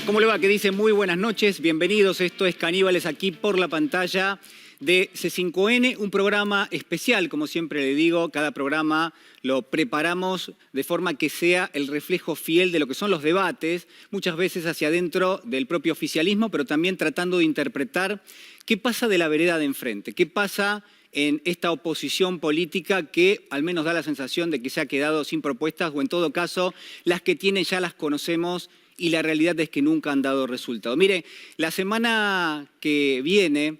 ¿Cómo le va? ¿Qué dice? Muy buenas noches, bienvenidos. Esto es Caníbales aquí por la pantalla de C5N, un programa especial, como siempre le digo. Cada programa lo preparamos de forma que sea el reflejo fiel de lo que son los debates, muchas veces hacia adentro del propio oficialismo, pero también tratando de interpretar qué pasa de la vereda de enfrente, qué pasa en esta oposición política que al menos da la sensación de que se ha quedado sin propuestas, o en todo caso, las que tiene ya las conocemos y la realidad es que nunca han dado resultado. Mire, la semana que viene,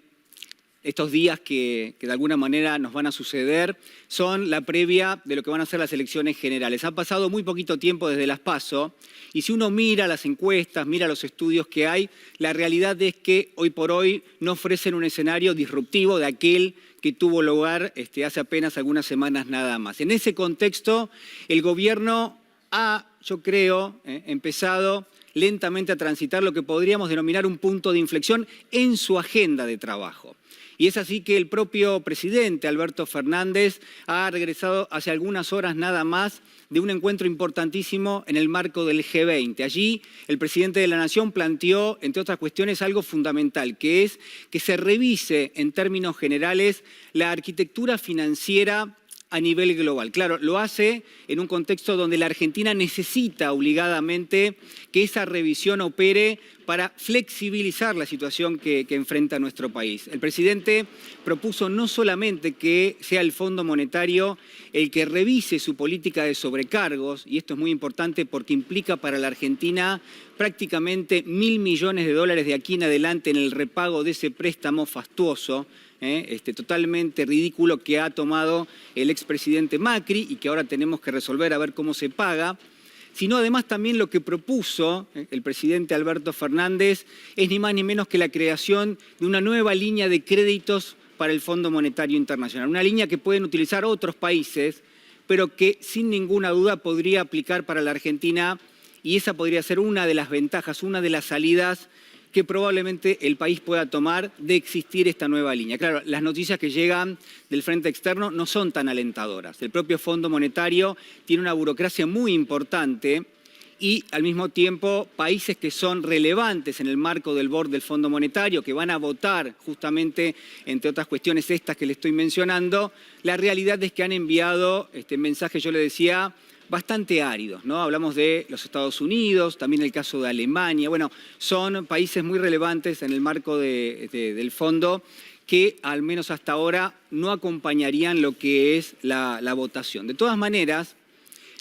estos días que de alguna manera nos van a suceder, son la previa de lo que van a ser las elecciones generales. Ha pasado muy poquito tiempo desde las PASO y si uno mira las encuestas, mira los estudios que hay, la realidad es que hoy por hoy no ofrecen un escenario disruptivo de aquel que tuvo lugar hace apenas algunas semanas nada más. En ese contexto, el gobierno ha, yo creo, empezado lentamente a transitar lo que podríamos denominar un punto de inflexión en su agenda de trabajo. Y es así que el propio presidente, Alberto Fernández, ha regresado hace algunas horas nada más de un encuentro importantísimo en el marco del G20. Allí el presidente de la Nación planteó, entre otras cuestiones, algo fundamental, que es que se revise en términos generales la arquitectura financiera a nivel global. Claro, lo hace en un contexto donde la Argentina necesita obligadamente que esa revisión opere para flexibilizar la situación que enfrenta nuestro país. El presidente propuso no solamente que sea el Fondo Monetario el que revise su política de sobrecargos, y esto es muy importante porque implica para la Argentina prácticamente $1.000 millones de aquí en adelante en el repago de ese préstamo fastuoso, totalmente ridículo que ha tomado el expresidente Macri y que ahora tenemos que resolver a ver cómo se paga, sino además también lo que propuso el presidente Alberto Fernández es ni más ni menos que la creación de una nueva línea de créditos para el Fondo Monetario Internacional, una línea que pueden utilizar otros países, pero que sin ninguna duda podría aplicar para la Argentina y esa podría ser una de las ventajas, una de las salidas que probablemente el país pueda tomar de existir esta nueva línea. Claro, las noticias que llegan del frente externo no son tan alentadoras. El propio Fondo Monetario tiene una burocracia muy importante y al mismo tiempo países que son relevantes en el marco del board del Fondo Monetario, que van a votar justamente, entre otras cuestiones estas que le estoy mencionando, la realidad es que han enviado mensajes, yo le decía, bastante áridos, ¿no? Hablamos de los Estados Unidos, también el caso de Alemania. Bueno, son países muy relevantes en el marco del fondo que al menos hasta ahora no acompañarían lo que es la votación. De todas maneras,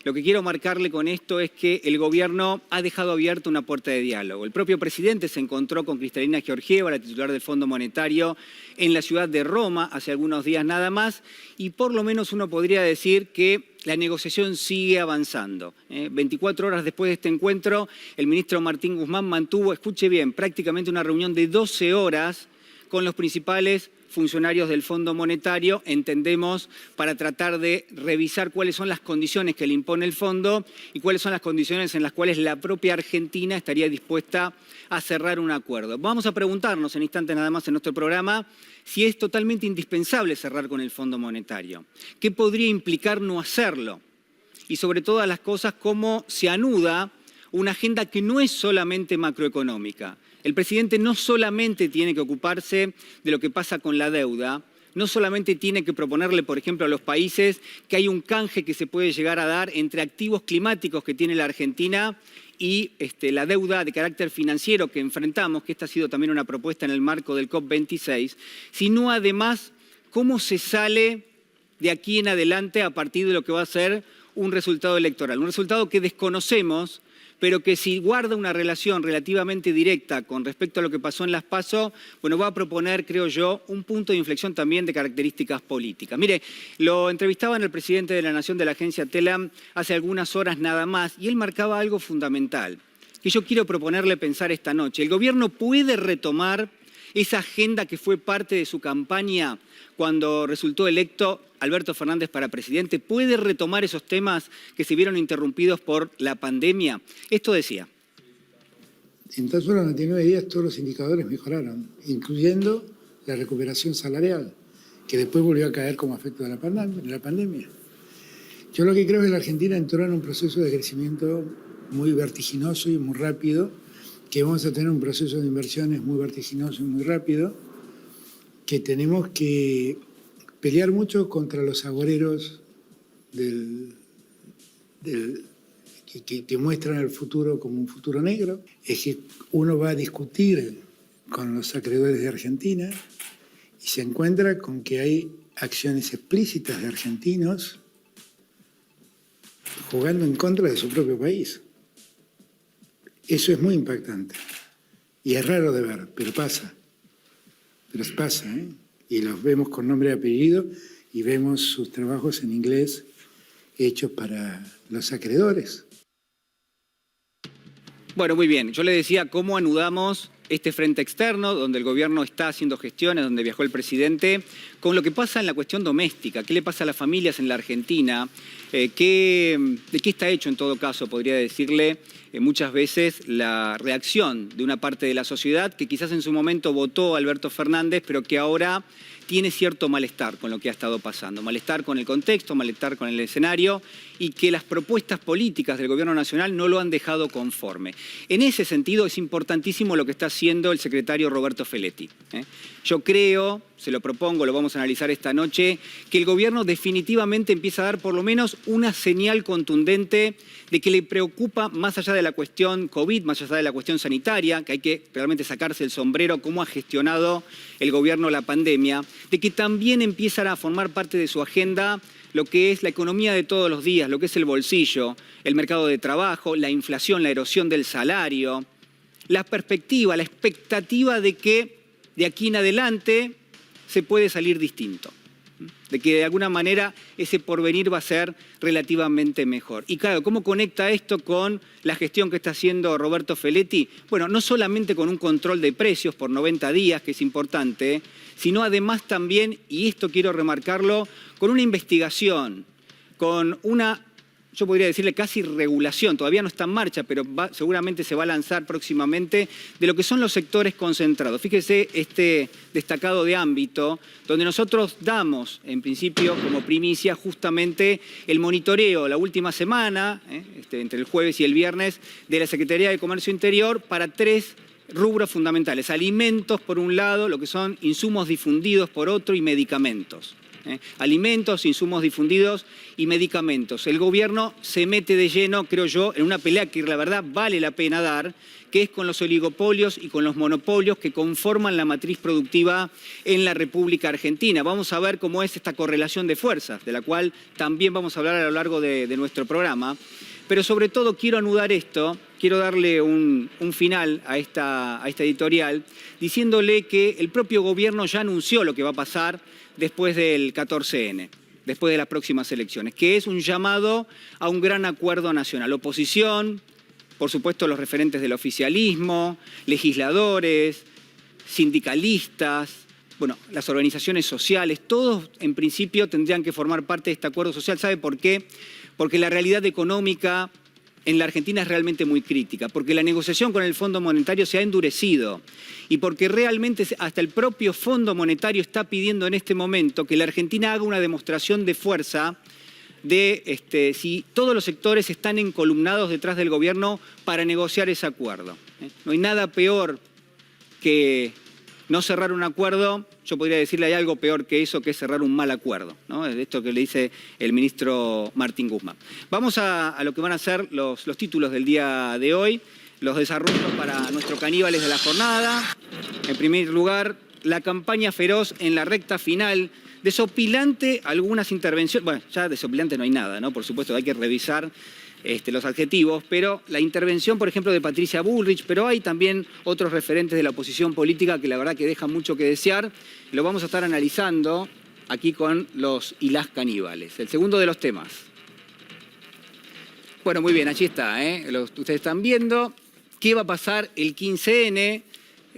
lo que quiero marcarle con esto es que el gobierno ha dejado abierta una puerta de diálogo. El propio presidente se encontró con Cristalina Georgieva, la titular del Fondo Monetario, en la ciudad de Roma hace algunos días nada más, y por lo menos uno podría decir que la negociación sigue avanzando. 24 horas después de este encuentro, el ministro Martín Guzmán mantuvo, escuche bien, prácticamente una reunión de 12 horas con los principales funcionarios del Fondo Monetario, entendemos, para tratar de revisar cuáles son las condiciones que le impone el fondo y cuáles son las condiciones en las cuales la propia Argentina estaría dispuesta a cerrar un acuerdo. Vamos a preguntarnos en instantes nada más en nuestro programa si es totalmente indispensable cerrar con el Fondo Monetario. ¿Qué podría implicar no hacerlo? Y sobre todas las cosas, cómo se anuda una agenda que no es solamente macroeconómica. El presidente no solamente tiene que ocuparse de lo que pasa con la deuda, no solamente tiene que proponerle, por ejemplo, a los países que hay un canje que se puede llegar a dar entre activos climáticos que tiene la Argentina y la deuda de carácter financiero que enfrentamos, que esta ha sido también una propuesta en el marco del COP26, sino además cómo se sale de aquí en adelante a partir de lo que va a ser un resultado electoral, un resultado que desconocemos, pero que si guarda una relación relativamente directa con respecto a lo que pasó en las PASO, bueno, va a proponer, creo yo, un punto de inflexión también de características políticas. Mire, lo entrevistaban el presidente de la Nación de la agencia TELAM hace algunas horas nada más, y él marcaba algo fundamental, que yo quiero proponerle pensar esta noche. El gobierno puede retomar esa agenda que fue parte de su campaña cuando resultó electo Alberto Fernández para presidente, puede retomar esos temas que se vieron interrumpidos por la pandemia. Esto decía. En tan solo 99 días todos los indicadores mejoraron, incluyendo la recuperación salarial, que después volvió a caer como efecto de la pandemia. Yo lo que creo es que la Argentina entró en un proceso de crecimiento muy vertiginoso y muy rápido, que vamos a tener un proceso de inversiones muy vertiginoso y muy rápido, que tenemos que pelear mucho contra los agoreros que muestran el futuro como un futuro negro. Es que uno va a discutir con los acreedores de Argentina y se encuentra con que hay acciones explícitas de argentinos jugando en contra de su propio país. Eso es muy impactante y es raro de ver, pero pasa. Pero pasa, ¿eh? Y los vemos con nombre y apellido y vemos sus trabajos en inglés hechos para los acreedores. Bueno, muy bien. Yo le decía cómo anudamos este frente externo, donde el gobierno está haciendo gestiones, donde viajó el presidente, con lo que pasa en la cuestión doméstica. ¿Qué le pasa a las familias en la Argentina? ¿De qué está hecho, en todo caso, podría decirle, muchas veces la reacción de una parte de la sociedad que quizás en su momento votó a Alberto Fernández, pero que ahora tiene cierto malestar con lo que ha estado pasando, malestar con el contexto, malestar con el escenario y que las propuestas políticas del Gobierno Nacional no lo han dejado conforme. En ese sentido es importantísimo lo que está haciendo el secretario Roberto Feletti. Yo creo, se lo propongo, lo vamos a analizar esta noche, que el Gobierno definitivamente empieza a dar por lo menos una señal contundente de que le preocupa, más allá de la cuestión COVID, más allá de la cuestión sanitaria, que hay que realmente sacarse el sombrero, cómo ha gestionado el Gobierno la pandemia, de que también empiezan a formar parte de su agenda lo que es la economía de todos los días, lo que es el bolsillo, el mercado de trabajo, la inflación, la erosión del salario, la perspectiva, la expectativa de que de aquí en adelante se puede salir distinto, de que de alguna manera ese porvenir va a ser relativamente mejor. Y claro, ¿cómo conecta esto con la gestión que está haciendo Roberto Feletti? Bueno, no solamente con un control de precios por 90 días, que es importante, sino además también, y esto quiero remarcarlo, con una investigación, con una, yo podría decirle casi regulación, todavía no está en marcha, pero seguramente se va a lanzar próximamente, de lo que son los sectores concentrados. Fíjese este destacado de ámbito, donde nosotros damos, en principio, como primicia, justamente el monitoreo la última semana, entre el jueves y el viernes, de la Secretaría de Comercio Interior para 3 rubros fundamentales. Alimentos, por un lado, lo que son insumos difundidos, por otro, y medicamentos. Alimentos, insumos difundidos y medicamentos. El gobierno se mete de lleno, creo yo, en una pelea que la verdad vale la pena dar, que es con los oligopolios y con los monopolios que conforman la matriz productiva en la República Argentina. Vamos a ver cómo es esta correlación de fuerzas, de la cual también vamos a hablar a lo largo de nuestro programa. Pero sobre todo quiero anudar esto, quiero darle un final a esta editorial, diciéndole que el propio gobierno ya anunció lo que va a pasar después del 14N, después de las próximas elecciones, que es un llamado a un gran acuerdo nacional. Oposición, por supuesto los referentes del oficialismo, legisladores, sindicalistas, bueno, las organizaciones sociales, todos en principio tendrían que formar parte de este acuerdo social. ¿Sabe por qué? Porque la realidad económica en la Argentina es realmente muy crítica, porque la negociación con el Fondo Monetario se ha endurecido y porque realmente hasta el propio Fondo Monetario está pidiendo en este momento que la Argentina haga una demostración de fuerza de si todos los sectores están encolumnados detrás del gobierno para negociar ese acuerdo. No hay nada peor que no cerrar un acuerdo. Yo podría decirle hay algo peor que eso, que es cerrar un mal acuerdo, ¿no? Esto que le dice el ministro Martín Guzmán. Vamos a lo que van a ser los títulos del día de hoy, los desarrollos para nuestros caníbales de la jornada. En primer lugar, la campaña feroz en la recta final. Desopilante algunas intervenciones, bueno, ya desopilante no hay nada, ¿no? Por supuesto hay que revisar los adjetivos, pero la intervención, por ejemplo, de Patricia Bullrich, pero hay también otros referentes de la oposición política que la verdad que dejan mucho que desear. Lo vamos a estar analizando aquí con los y las caníbales. El segundo de los temas. Bueno, muy bien, allí está, ustedes están viendo qué va a pasar el 15N.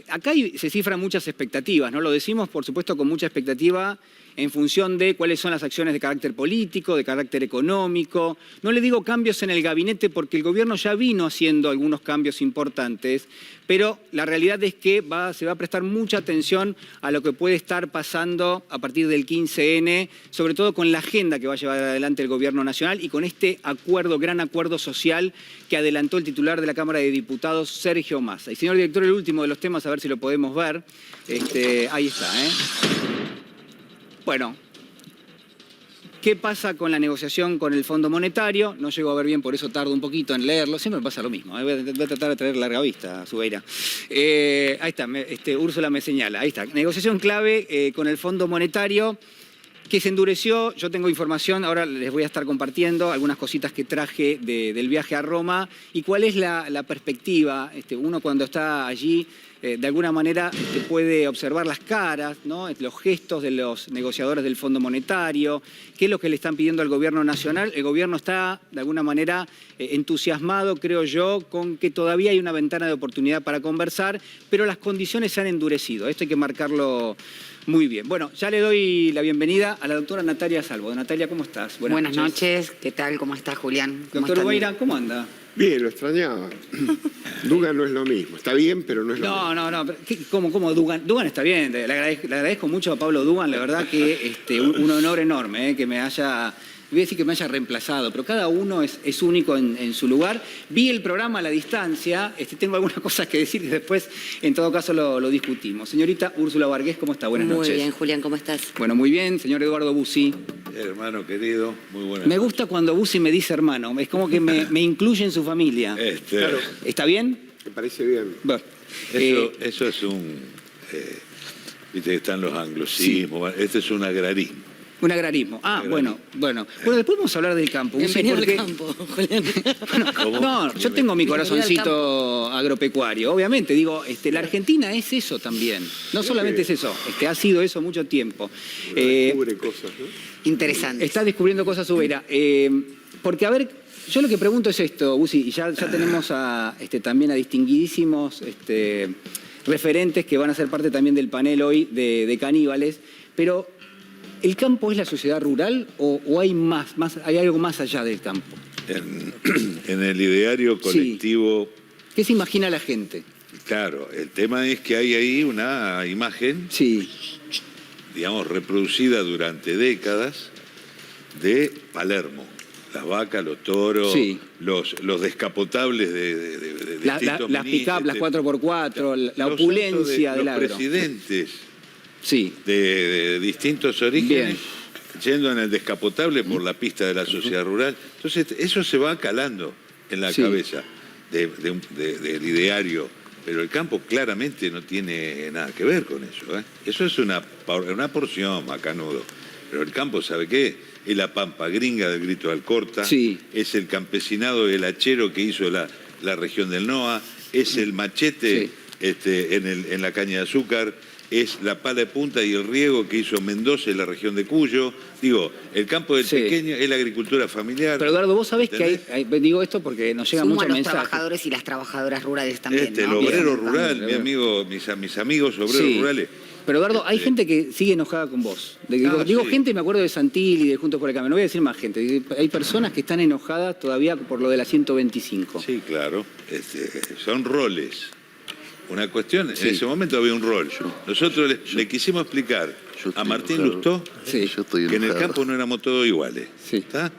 Acá se cifran muchas expectativas, ¿no? Lo decimos, por supuesto, con mucha expectativa en función de cuáles son las acciones de carácter político, de carácter económico. No le digo cambios en el gabinete porque el gobierno ya vino haciendo algunos cambios importantes, pero la realidad es que se va a prestar mucha atención a lo que puede estar pasando a partir del 15N, sobre todo con la agenda que va a llevar adelante el gobierno nacional y con este acuerdo, gran acuerdo social que adelantó el titular de la Cámara de Diputados, Sergio Massa. Y señor director, el último de los temas, a ver si lo podemos ver. Ahí está, ¿eh? Bueno, ¿qué pasa con la negociación con el Fondo Monetario? No llego a ver bien, por eso tardo un poquito en leerlo. Siempre me pasa lo mismo. Voy a tratar de traer larga vista, Zubeira. Ahí está, Úrsula me señala. Ahí está. Negociación clave con el Fondo Monetario que se endureció. Yo tengo información, ahora les voy a estar compartiendo algunas cositas que traje del viaje a Roma y cuál es la perspectiva. Uno cuando está allí, de alguna manera puede observar las caras, ¿no? Los gestos de los negociadores del Fondo Monetario, qué es lo que le están pidiendo al gobierno nacional. El gobierno está, de alguna manera, entusiasmado, creo yo, con que todavía hay una ventana de oportunidad para conversar, pero las condiciones se han endurecido. Esto hay que marcarlo muy bien. Bueno, ya le doy la bienvenida a la doctora Natalia Salvo. Natalia, ¿cómo estás? Buenas noches. ¿Qué tal? ¿Cómo estás, Julián? Doctor Ubeira, ¿cómo anda? Bien, lo extrañaba. Dugan no es lo mismo. Está bien, pero no es lo mismo. No. ¿Cómo Dugan? Dugan está bien. Le agradezco mucho a Pablo Dugan. La verdad que un honor enorme que me haya... Voy a decir que me haya reemplazado, pero cada uno es único en su lugar. Vi el programa a la distancia, tengo algunas cosas que decir y después, en todo caso, lo discutimos. Señorita Úrsula Varghés, ¿cómo está? Buenas noches. Muy bien, Julián, ¿cómo estás? Bueno, muy bien. Señor Eduardo Bussi. Hermano querido, muy buenas Me gusta cuando Bussi me dice hermano, es como que me incluye en su familia. Claro. ¿Está bien? Me parece bien. Bueno, Eso es un... viste que están los anglosismos, este es un agrarismo. un agrarismo. Bueno, después vamos a hablar del campo. Bienvenido al campo, Julián. No, yo tengo mi corazoncito agropecuario, obviamente. Digo, la Argentina es eso también. No solamente es eso, ha sido eso mucho tiempo. Descubre cosas, ¿no? Interesante. Está descubriendo cosas, Zubeira. Porque, a ver, yo lo que pregunto es esto, Bussi, y ya tenemos también a distinguidísimos referentes que van a ser parte también del panel hoy de Caníbales, pero ¿el campo es la sociedad rural o hay hay algo más allá del campo? En el ideario colectivo... Sí. ¿Qué se imagina la gente? Claro, el tema es que hay ahí una imagen, sí, digamos, reproducida durante décadas de Palermo. Las vacas, los toros, sí, los descapotables de distintos las pick-up, las 4x4, la los opulencia del los agro. presidentes Sí. de distintos orígenes, Bien, yendo en el descapotable por la pista de la sociedad rural. Entonces, eso se va calando en la sí, cabeza del ideario, pero el campo claramente no tiene nada que ver con eso, ¿eh? Eso es una porción, macanudo. Pero el campo, ¿sabe qué? Es la pampa gringa del Grito de Alcorta, sí, es el campesinado del hachero que hizo la región del NOA, es el machete sí, en la caña de azúcar, es la pala de punta y el riego que hizo Mendoza en la región de Cuyo. Digo, el campo del sí, pequeño es la agricultura familiar. Pero Eduardo, vos sabés que digo esto porque nos llegan Sumo muchos a los mensajes. trabajadores y las trabajadoras rurales también, El ¿no? obrero Bien, rural, también. mis amigos obreros Sí. rurales. Pero Eduardo, hay gente que sigue enojada con vos. Digo Sí. gente, me acuerdo de Santilli, de Juntos por el Cambio. No voy a decir más gente. Hay personas que están enojadas todavía por lo de la 125. Sí, claro. Son roles. Una cuestión, Sí. en ese momento había un rol. Nosotros le quisimos explicar a Martín Lustó Sí. que en el campo no éramos todos iguales. Sí. ¿Está?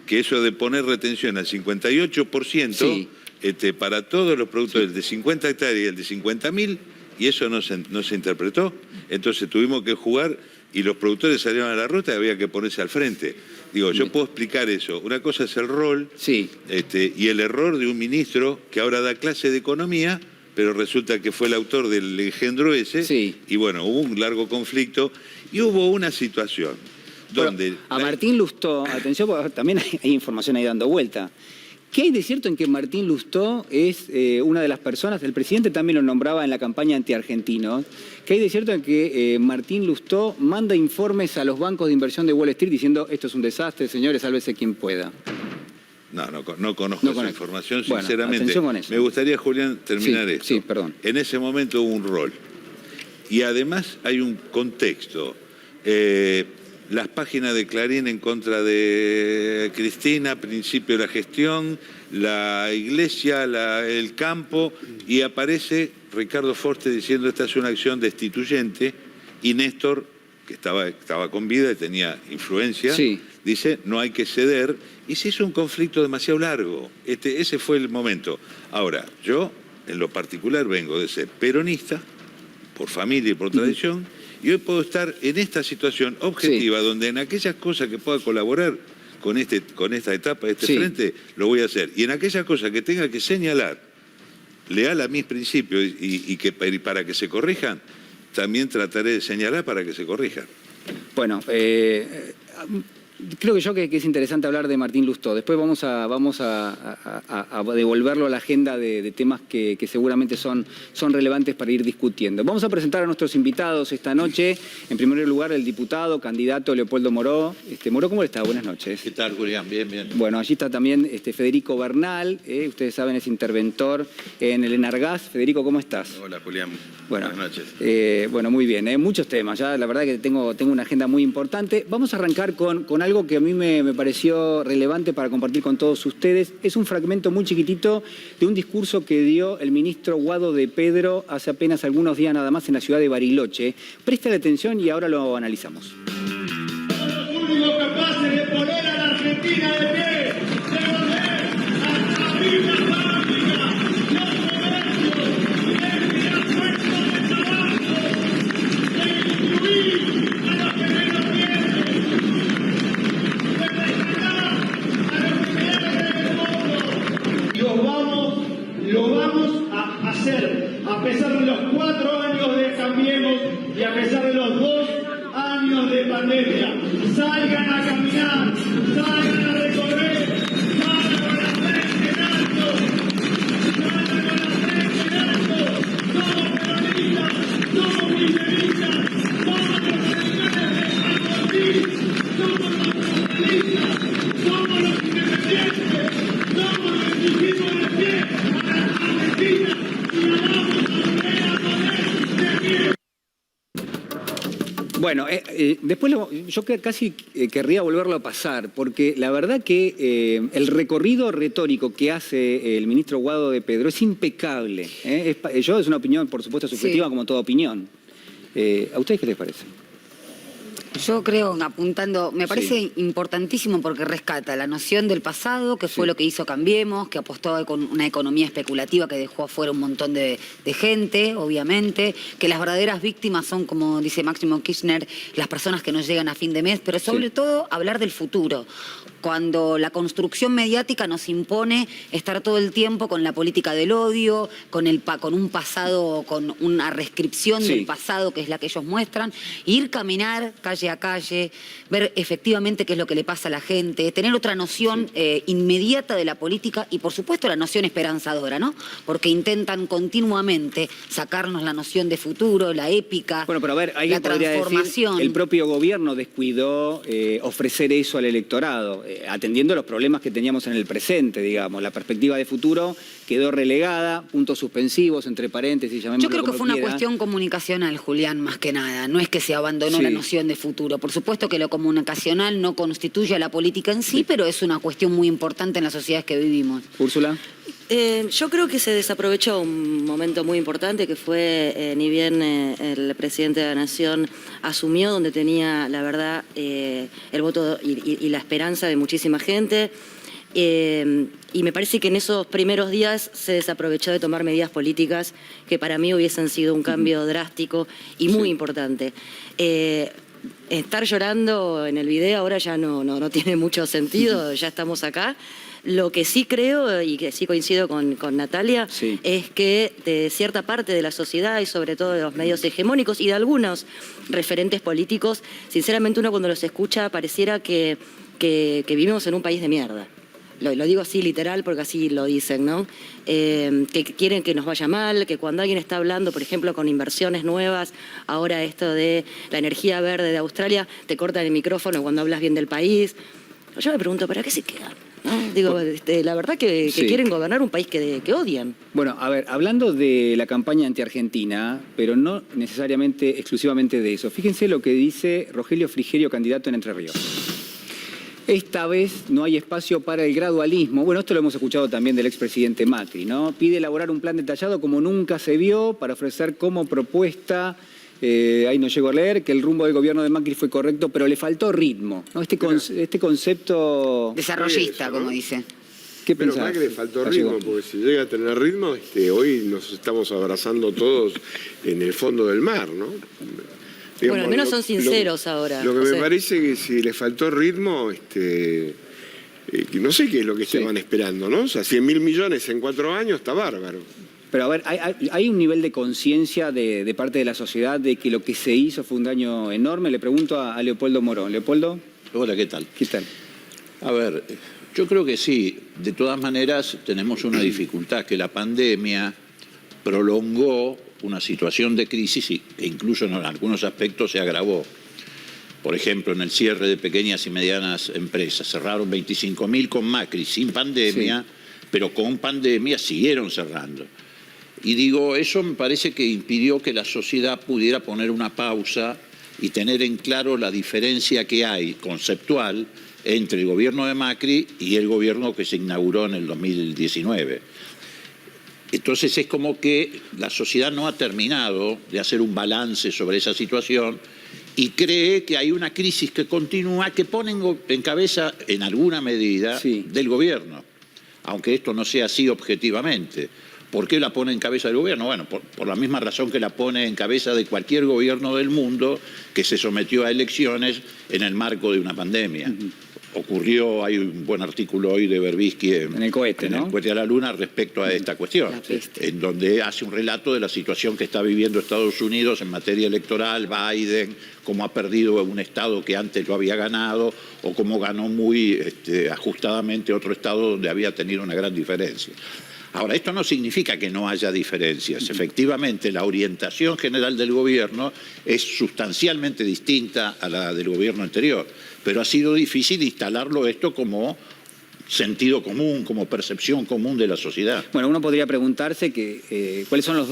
Que eso de poner retención al 58% Sí. para todos los productos, el de 50 hectáreas y el de 50.000, y eso no se interpretó. Entonces tuvimos que jugar y los productores salieron a la ruta y había que ponerse al frente. Digo, yo puedo explicar eso. Una cosa es el rol Sí. y el error de un ministro que ahora da clase de economía, pero resulta que fue el autor del engendro ese, Sí. y bueno, hubo un largo conflicto y hubo una situación donde... Bueno, a Martín Lustó, atención, porque también hay información ahí dando vuelta. ¿Qué hay de cierto en que Martín Lustó es una de las personas, el presidente también lo nombraba en la campaña anti-argentinos, qué hay de cierto en que Martín Lustó manda informes a los bancos de inversión de Wall Street diciendo esto es un desastre, señores, sálvese quien pueda? No conozco esa información, Bueno, sinceramente. atención con eso. Me gustaría, Julián, terminar esto. Sí, perdón. En ese momento hubo un rol. Y además hay un contexto. las páginas de Clarín en contra de Cristina, principio de la gestión, la iglesia, el campo, y aparece Ricardo Forte diciendo esta es una acción destituyente, y Néstor, que estaba con vida y tenía influencia, Sí. dice no hay que ceder, y se hizo un conflicto demasiado largo. Ese fue el momento. Ahora, yo en lo particular vengo de ser peronista, por familia y por tradición, y hoy puedo estar en esta situación objetiva, donde en aquellas cosas que pueda colaborar con esta etapa, este Sí. frente, lo voy a hacer. Y en aquellas cosas que tenga que señalar, leal a mis principios y para que se corrijan, también trataré de señalar para que se corrijan. Bueno, creo que es interesante hablar de Martín Lustó. Después vamos a devolverlo a la agenda de temas que seguramente son relevantes para ir discutiendo. Vamos a presentar a nuestros invitados esta noche. En primer lugar, el diputado, candidato Leopoldo Moró. Moró, ¿cómo está? Buenas noches. ¿Qué tal, Julián? Bien, bien. Bueno, allí está también Federico Bernal. Ustedes saben, es interventor en el Enargás. Federico, ¿cómo estás? Hola, Julián. Bueno, buenas noches. Bueno, muy bien. Muchos temas. Ya la verdad que tengo una agenda muy importante. Vamos a arrancar con algo que a mí me pareció relevante para compartir con todos ustedes. Es un fragmento muy chiquitito de un discurso que dio el ministro Guado de Pedro hace apenas algunos días nada más en la ciudad de Bariloche. Préstale atención y ahora lo analizamos. Somos los únicos capaces de poner a la Argentina de pie, de volver a abrir la fábrica, los comercios, de crear puestos de trabajo, de incluir a los que menos tienen, de rescatar a los que quedan en el mundo. Lo vamos a hacer, a pesar de los 4 años de Cambiemos y a pesar de los 2 años de pandemia. Salgan a caminar, salgan a recorrer, salgan con la frente en alto, salgan con la frente en alto. Somos peronistas, somos kirchneristas, somos los radicales de Alfonsín, somos los socialistas, somos los independientes, somos los que hicimos de pie a la Argentina y la vamos a volver a poner de pie. Bueno, después yo casi querría volverlo a pasar, porque la verdad que el recorrido retórico que hace el ministro Guado de Pedro es impecable. Es una opinión, por supuesto, subjetiva, Sí. como toda opinión. ¿A ustedes qué les parece? Yo creo, apuntando, me parece importantísimo porque rescata la noción del pasado, que fue lo que hizo Cambiemos, que apostó con una economía especulativa que dejó afuera un montón de gente, obviamente, que las verdaderas víctimas son, como dice Máximo Kirchner, las personas que no llegan a fin de mes, pero sobre todo hablar del futuro. Cuando la construcción mediática nos impone estar todo el tiempo con la política del odio, con un pasado, con una rescripción del pasado que es la que ellos muestran, ir caminar calle a calle, ver efectivamente qué es lo que le pasa a la gente, tener otra noción inmediata de la política y por supuesto la noción esperanzadora, ¿no? Porque intentan continuamente sacarnos la noción de futuro, la épica, Bueno, pero a ver, la alguien podría decir, transformación. el propio gobierno descuidó ofrecer eso al electorado, atendiendo los problemas que teníamos en el presente, digamos. La perspectiva de futuro quedó relegada, puntos suspensivos, entre paréntesis, llamémoslo Yo creo que como fue una quiera. cuestión comunicacional, Julián, más que nada. No es que se abandonó la noción de futuro. Por supuesto que lo comunicacional no constituye a la política en sí, pero es una cuestión muy importante en las sociedades que vivimos. Úrsula. Yo creo que se desaprovechó un momento muy importante que fue, ni bien el presidente de la Nación asumió, donde tenía, la verdad, el voto y la esperanza de muchísima gente. Y me parece que en esos primeros días se desaprovechó de tomar medidas políticas que para mí hubiesen sido un cambio drástico y muy importante. Estar llorando en el video ahora ya no tiene mucho sentido, ya estamos acá. Lo que sí creo, y que sí coincido con Natalia, es que de cierta parte de la sociedad y sobre todo de los medios hegemónicos y de algunos referentes políticos, sinceramente uno cuando los escucha pareciera que vivimos en un país de mierda. Lo digo así literal porque así lo dicen, ¿no? Que quieren que nos vaya mal, que cuando alguien está hablando, por ejemplo, con inversiones nuevas, ahora esto de la energía verde de Australia, te cortan el micrófono cuando hablas bien del país. Yo me pregunto, ¿para qué se quedan? Digo, la verdad que Sí. quieren gobernar un país que odian. Bueno, a ver, hablando de la campaña anti-argentina, pero no necesariamente, exclusivamente de eso, fíjense lo que dice Rogelio Frigerio, candidato en Entre Ríos. Esta vez no hay espacio para el gradualismo. Bueno, esto lo hemos escuchado también del expresidente Macri, ¿no? Pide elaborar un plan detallado como nunca se vio para ofrecer como propuesta, ahí no llego a leer, que el rumbo del gobierno de Macri fue correcto, pero le faltó ritmo, ¿no? Este concepto... Desarrollista, Eso, como ¿no? dice. ¿Qué Pero pensás, Macri le faltó Gallego? ritmo, porque si llega a tener ritmo, hoy nos estamos abrazando todos en el fondo del mar, ¿no? Bueno, al menos son sinceros ahora, Lo que José. me parece que si le faltó ritmo, que no sé qué es lo que Sí. estaban esperando, ¿no? O sea, 100.000 millones en 4 años está bárbaro. Pero a ver, hay un nivel de conciencia de parte de la sociedad de que lo que se hizo fue un daño enorme. Le pregunto a Leopoldo Morón. Leopoldo, Hola, ¿qué tal? ¿qué tal? A ver, yo creo que sí. De todas maneras, tenemos una dificultad, que la pandemia prolongó una situación de crisis y que incluso en algunos aspectos se agravó. Por ejemplo, en el cierre de pequeñas y medianas empresas. Cerraron 25.000 con Macri sin pandemia, pero con pandemia siguieron cerrando. Y digo, eso me parece que impidió que la sociedad pudiera poner una pausa y tener en claro la diferencia que hay conceptual entre el gobierno de Macri y el gobierno que se inauguró en el 2019. Entonces es como que la sociedad no ha terminado de hacer un balance sobre esa situación y cree que hay una crisis que continúa, que pone en cabeza, en alguna medida, Sí. del gobierno, aunque esto no sea así objetivamente. ¿Por qué la pone en cabeza del gobierno? Bueno, por la misma razón que la pone en cabeza de cualquier gobierno del mundo que se sometió a elecciones en el marco de una pandemia. Ocurrió, hay un buen artículo hoy de Berbisky En el cohete, ¿no? el cohete a la luna respecto a esta cuestión, La peste. en donde hace un relato de la situación que está viviendo Estados Unidos en materia electoral, Biden, cómo ha perdido un estado que antes lo había ganado, o cómo ganó muy ajustadamente otro estado donde había tenido una gran diferencia. Ahora, esto no significa que no haya diferencias. Efectivamente, la orientación general del gobierno es sustancialmente distinta a la del gobierno anterior, pero ha sido difícil instalarlo esto como sentido común, como percepción común de la sociedad. Bueno, uno podría preguntarse cuáles son los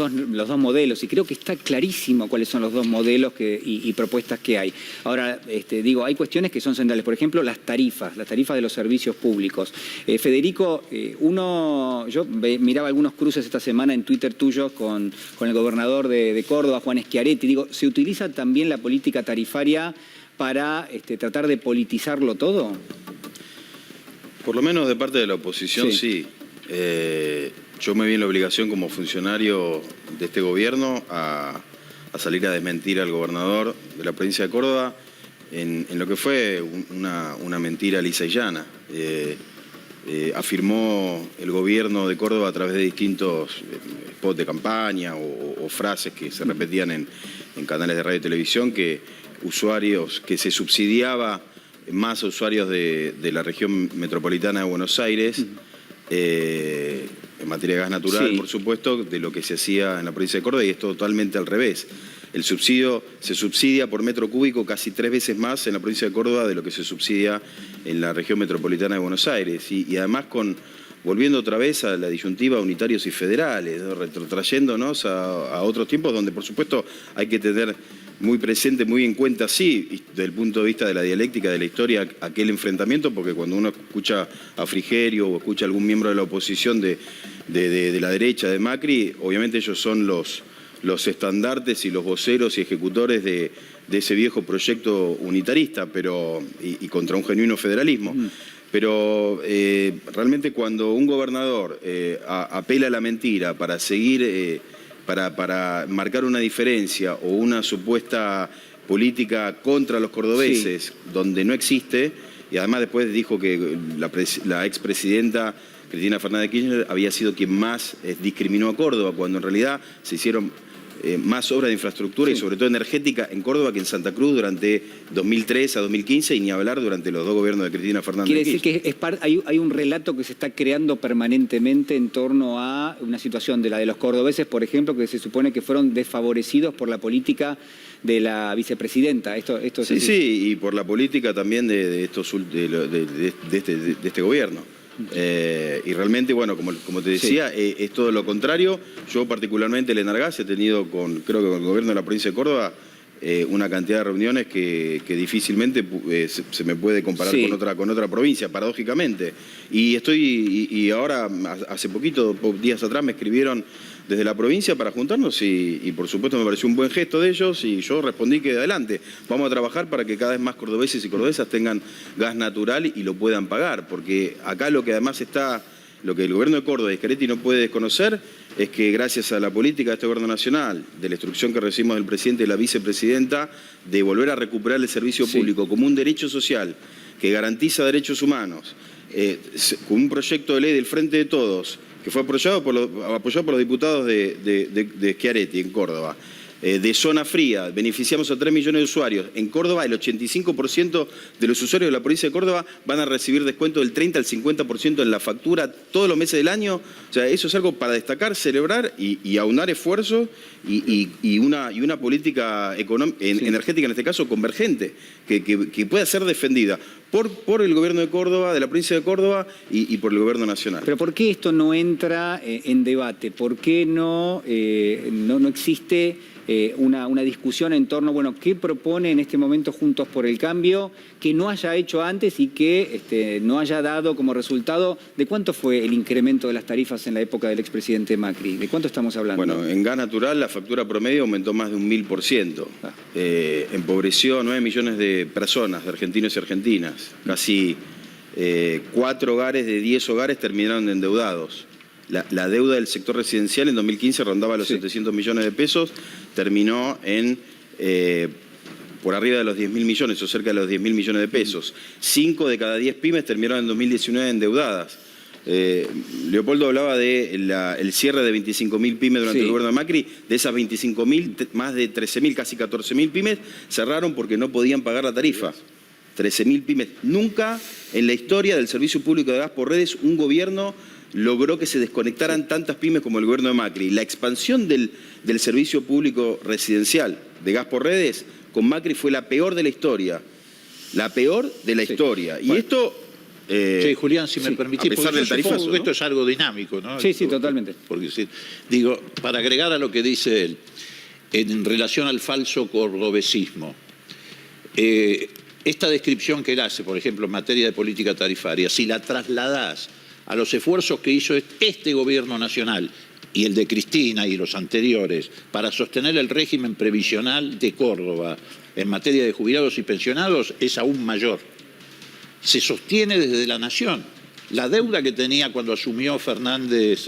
dos modelos, y creo que está clarísimo cuáles son los dos modelos y propuestas que hay. Ahora, digo, hay cuestiones que son centrales, por ejemplo, las tarifas de los servicios públicos. Federico, yo miraba algunos cruces esta semana en Twitter tuyos con el gobernador de Córdoba, Juan Schiaretti. Digo, ¿se utiliza también la política tarifaria para tratar de politizarlo todo? Por lo menos de parte de la oposición, Sí. sí. Yo me vi en la obligación como funcionario de este gobierno a salir a desmentir al gobernador de la provincia de Córdoba en lo que fue una mentira lisa y llana. Afirmó el gobierno de Córdoba a través de distintos spots de campaña o frases que se repetían en canales de radio y televisión que se subsidiaba más usuarios de la región metropolitana de Buenos Aires, en materia de gas natural, Sí. por supuesto, de lo que se hacía en la provincia de Córdoba, y es totalmente al revés. El subsidio se subsidia por metro cúbico casi 3 veces más en la provincia de Córdoba de lo que se subsidia en la región metropolitana de Buenos Aires. Y además volviendo otra vez a la disyuntiva unitarios y federales, ¿no? Retrotrayéndonos a otros tiempos donde, por supuesto, hay que tener muy presente, muy en cuenta, sí, desde el punto de vista de la dialéctica, de la historia, aquel enfrentamiento, porque cuando uno escucha a Frigerio o escucha a algún miembro de la oposición de la derecha, de Macri, obviamente ellos son los estandartes y los voceros y ejecutores de ese viejo proyecto unitarista, y contra un genuino federalismo. Pero realmente cuando un gobernador apela a la mentira para seguir, para marcar una diferencia o una supuesta política contra los cordobeses, Sí. donde no existe, y además después dijo que la expresidenta Cristina Fernández de Kirchner había sido quien más discriminó a Córdoba, cuando en realidad se hicieron más obras de infraestructura y sobre todo energética en Córdoba que en Santa Cruz durante 2003 a 2015 y ni hablar durante los dos gobiernos de Cristina Fernández de Quiere Kirchner. decir que hay un relato que se está creando permanentemente en torno a una situación de la de los cordobeses, por ejemplo, que se supone que fueron desfavorecidos por la política de la vicepresidenta. Esto es Sí, así. sí, y por la política también de este gobierno. Y realmente, bueno, como te decía, es todo lo contrario. Yo particularmente el Enargás he tenido creo que con el gobierno de la provincia de Córdoba una cantidad de reuniones que difícilmente se me puede comparar con otra provincia, paradójicamente. Y ahora, hace poquito, días atrás, me escribieron desde la provincia para juntarnos y por supuesto me pareció un buen gesto de ellos y yo respondí que adelante, vamos a trabajar para que cada vez más cordobeses y cordobesas tengan gas natural y lo puedan pagar, porque acá lo que además está, lo que el gobierno de Córdoba y Schiaretti no puede desconocer es que gracias a la política de este gobierno nacional, de la instrucción que recibimos del presidente y la vicepresidenta, de volver a recuperar el servicio público como un derecho social que garantiza derechos humanos, con un proyecto de ley del Frente de Todos, que fue apoyado por los diputados de Schiaretti en Córdoba, de zona fría, beneficiamos a 3 millones de usuarios. En Córdoba, el 85% de los usuarios de la provincia de Córdoba van a recibir descuento del 30 al 50% en la factura todos los meses del año. O sea, eso es algo para destacar, celebrar y aunar esfuerzos y una política energética, en este caso, convergente, que pueda ser defendida por el gobierno de Córdoba, de la provincia de Córdoba y por el gobierno nacional. Pero ¿por qué esto no entra en debate? ¿Por qué no existe una discusión en torno, bueno, qué propone en este momento Juntos por el Cambio que no haya hecho antes y que no haya dado como resultado? ¿De cuánto fue el incremento de las tarifas en la época del expresidente Macri? ¿De cuánto estamos hablando? Bueno, en gas natural la factura promedio aumentó más de un 1000%. Empobreció a 9 millones de personas, de argentinos y argentinas. Casi 4 hogares de 10 hogares terminaron endeudados. La deuda del sector residencial en 2015 rondaba los 700 millones de pesos, terminó en por arriba de los 10.000 millones o cerca de los 10.000 millones de pesos. 5 de cada 10 pymes terminaron en 2019 endeudadas. Leopoldo hablaba del cierre de 25.000 pymes durante el gobierno de Macri. De esas 25.000, más de 13.000, casi 14.000 pymes cerraron porque no podían pagar la tarifa. 13.000 pymes. Nunca en la historia del servicio público de gas por redes un gobierno logró que se desconectaran tantas pymes como el gobierno de Macri. La expansión del servicio público residencial de gas por redes con Macri fue la peor de la historia. La peor de la historia. Y esto... Julián, si me permitís, a pesar del tarifazo, ¿no? Esto es algo dinámico, ¿no? Sí, totalmente. Porque, digo, para agregar a lo que dice él, en relación al falso cordobesismo, esta descripción que él hace, por ejemplo, en materia de política tarifaria, si la trasladás a los esfuerzos que hizo este gobierno nacional y el de Cristina y los anteriores para sostener el régimen previsional de Córdoba en materia de jubilados y pensionados, es aún mayor. Se sostiene desde la Nación. La deuda que tenía cuando asumió Fernández,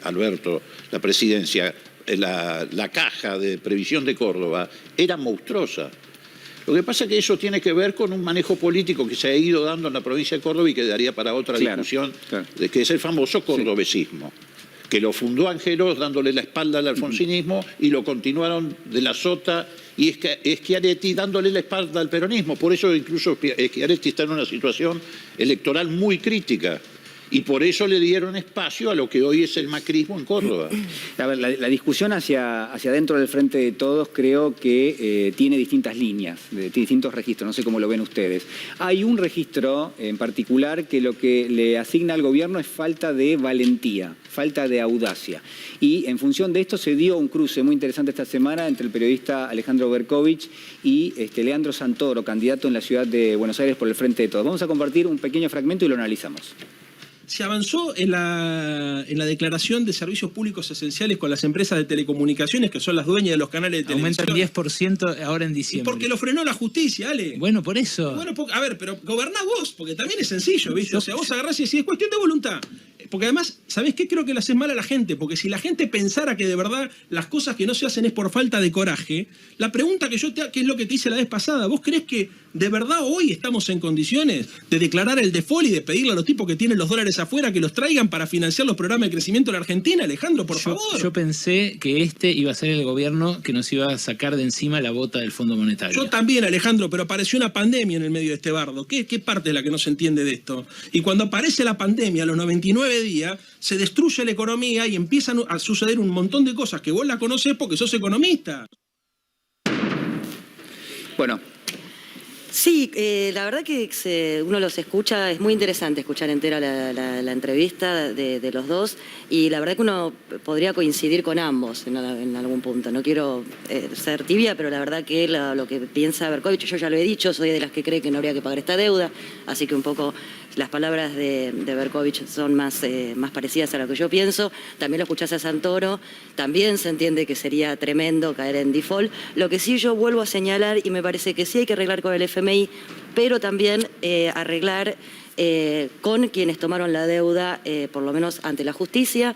Alberto, la presidencia, la caja de previsión de Córdoba, era monstruosa. Lo que pasa es que eso tiene que ver con un manejo político que se ha ido dando en la provincia de Córdoba y que daría para otra discusión, de que es el famoso cordobesismo, que lo fundó Angelos dándole la espalda al alfonsinismo y lo continuaron de la Sota y Schiaretti dándole la espalda al peronismo. Por eso incluso Schiaretti está en una situación electoral muy crítica. Y por eso le dieron espacio a lo que hoy es el macrismo en Córdoba. A ver, la discusión hacia adentro del Frente de Todos creo que tiene distintas líneas, distintos registros, no sé cómo lo ven ustedes. Hay un registro en particular que lo que le asigna al gobierno es falta de valentía, falta de audacia. Y en función de esto se dio un cruce muy interesante esta semana entre el periodista Alejandro Berkovich y Leandro Santoro, candidato en la ciudad de Buenos Aires por el Frente de Todos. Vamos a compartir un pequeño fragmento y lo analizamos. Se avanzó en la declaración de servicios públicos esenciales con las empresas de telecomunicaciones, que son las dueñas de los canales de televisión. Aumenta el 10% ahora en diciembre. Y porque lo frenó la justicia, Ale. Bueno, por eso. Bueno, a ver, pero gobernás vos, porque también es sencillo, ¿viste? O sea, vos agarrás y decís, es cuestión de voluntad. Porque además, ¿sabés qué? Creo que le haces mal a la gente, porque si la gente pensara que de verdad las cosas que no se hacen es por falta de coraje, la pregunta que es lo que te hice la vez pasada, ¿vos creés que de verdad hoy estamos en condiciones de declarar el default y de pedirle a los tipos que tienen los dólares afuera que los traigan para financiar los programas de crecimiento en la Argentina? Alejandro, por favor. Yo pensé que este iba a ser el gobierno que nos iba a sacar de encima la bota del Fondo Monetario. Yo también, Alejandro, pero apareció una pandemia en el medio de este bardo. ¿Qué parte es la que no se entiende de esto? Y cuando aparece la pandemia, a los 99 días, se destruye la economía y empiezan a suceder un montón de cosas que vos la conocés porque sos economista. Bueno, Sí, la verdad que uno los escucha, es muy interesante escuchar entera la entrevista de los dos y la verdad que uno podría coincidir con ambos en algún punto. No quiero ser tibia, pero la verdad que lo que piensa Berkovich, yo ya lo he dicho, soy de las que cree que no habría que pagar esta deuda, así que un poco las palabras de Berkovich son más parecidas a lo que yo pienso. También lo escuchás a Santoro, también se entiende que sería tremendo caer en default. Lo que sí yo vuelvo a señalar, y me parece que sí hay que arreglar con el FMI, pero también arreglar con quienes tomaron la deuda, por lo menos ante la justicia,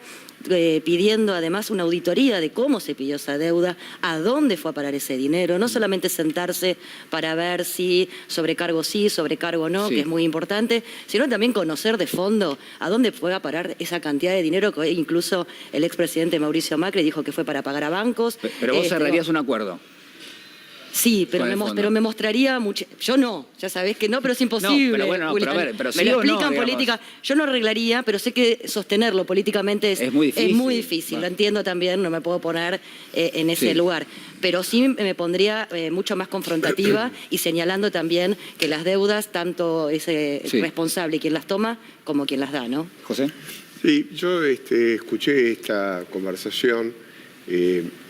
pidiendo además una auditoría de cómo se pidió esa deuda, a dónde fue a parar ese dinero, no solamente sentarse para ver si sobrecargo sí, sobrecargo no, que es muy importante, sino también conocer de fondo a dónde fue a parar esa cantidad de dinero que incluso el expresidente Mauricio Macri dijo que fue para pagar a bancos. Pero vos cerrarías un acuerdo. Sí, pero me mostraría mucho. Yo no, ya sabés que no, pero es imposible. No, pero bueno, pero a ver, pero sí me lo o no, explican digamos. política. Yo no arreglaría, pero sé que sostenerlo políticamente es muy difícil. Bueno. Lo entiendo también, no me puedo poner en ese lugar. Pero sí me pondría mucho más confrontativa y señalando también que las deudas, tanto es responsable quien las toma como quien las da, ¿no? José. Sí, yo escuché esta conversación.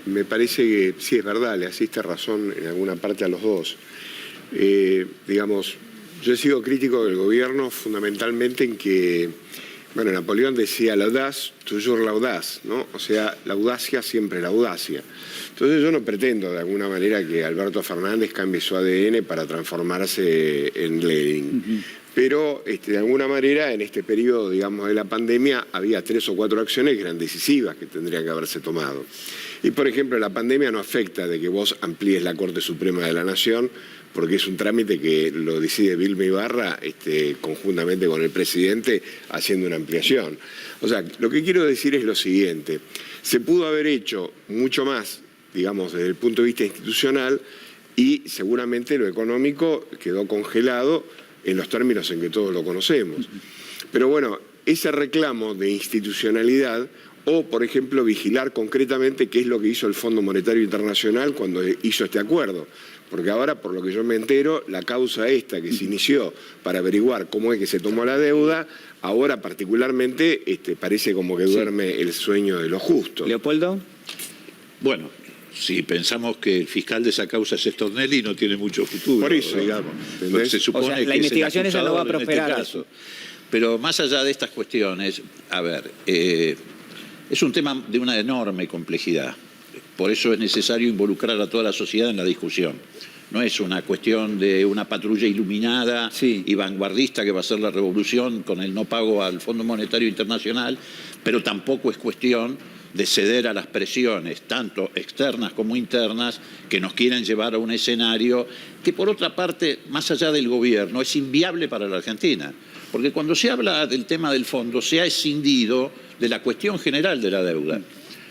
Me parece que sí es verdad, le asiste razón en alguna parte a los dos. Digamos, yo he sido crítico del gobierno fundamentalmente en que, bueno, Napoleón decía l'audace, toujours l'audace, ¿no? O sea, la audacia siempre la audacia. Entonces yo no pretendo de alguna manera que Alberto Fernández cambie su ADN para transformarse en Lenin. Pero de alguna manera en este periodo, digamos, de la pandemia había 3 o 4 acciones que eran decisivas que tendrían que haberse tomado. Y por ejemplo, la pandemia no afecta de que vos amplíes la Corte Suprema de la Nación, porque es un trámite que lo decide Vilma Ibarra conjuntamente con el presidente haciendo una ampliación. O sea, lo que quiero decir es lo siguiente, se pudo haber hecho mucho más, digamos, desde el punto de vista institucional y seguramente lo económico quedó congelado en los términos en que todos lo conocemos. Pero bueno, ese reclamo de institucionalidad o, por ejemplo, vigilar concretamente qué es lo que hizo el Fondo Monetario Internacional cuando hizo este acuerdo. Porque ahora, por lo que yo me entero, la causa esta que se inició para averiguar cómo es que se tomó la deuda, ahora particularmente parece como que duerme el sueño de los justos. Leopoldo. Bueno, si pensamos que el fiscal de esa causa es Stornelli, no tiene mucho futuro. Por eso, digamos. Porque se supone o sea, la que investigación es el esa no va a acusador en prosperar. este caso. Pero más allá de estas cuestiones, a ver, es un tema de una enorme complejidad. Por eso es necesario involucrar a toda la sociedad en la discusión. No es una cuestión de una patrulla iluminada y vanguardista que va a hacer la revolución con el no pago al Fondo Monetario Internacional, pero tampoco es cuestión de ceder a las presiones, tanto externas como internas, que nos quieren llevar a un escenario que, por otra parte, más allá del gobierno, es inviable para la Argentina. Porque cuando se habla del tema del fondo, se ha escindido de la cuestión general de la deuda.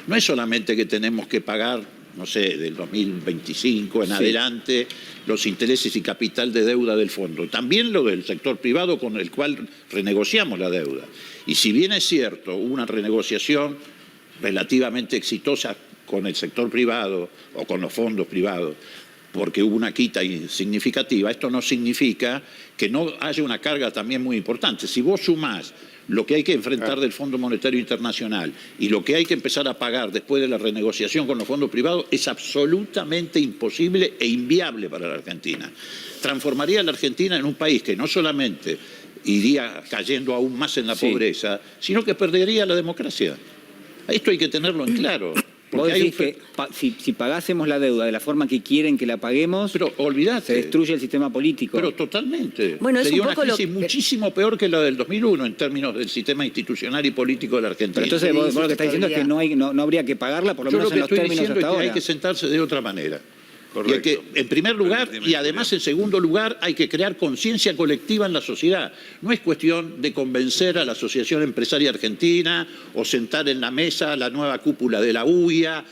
No es solamente que tenemos que pagar, no sé, del 2025 en adelante, los intereses y capital de deuda del fondo. También lo del sector privado con el cual renegociamos la deuda. Y si bien es cierto, hubo una renegociación relativamente exitosa con el sector privado o con los fondos privados, porque hubo una quita significativa, esto no significa que no haya una carga también muy importante. Si vos sumás lo que hay que enfrentar del Fondo Monetario Internacional y lo que hay que empezar a pagar después de la renegociación con los fondos privados, es absolutamente imposible e inviable para la Argentina. Transformaría a la Argentina en un país que no solamente iría cayendo aún más en la pobreza, sino que perdería la democracia. Esto hay que tenerlo en claro. Vos decís que si pagásemos la deuda de la forma que quieren que la paguemos, pero olvidate, se destruye el sistema político. Pero totalmente. Bueno, sería es un una poco crisis muchísimo peor que la del 2001 en términos del sistema institucional y político de la Argentina. Pero entonces vos lo que estás diciendo es que no habría que pagarla, por lo menos en los términos hasta ahora. Hay que sentarse de otra manera. Y hay que, en primer lugar, y además en segundo lugar, hay que crear conciencia colectiva en la sociedad. No es cuestión de convencer a la Asociación Empresaria Argentina o sentar en la mesa a la nueva cúpula de la UIA.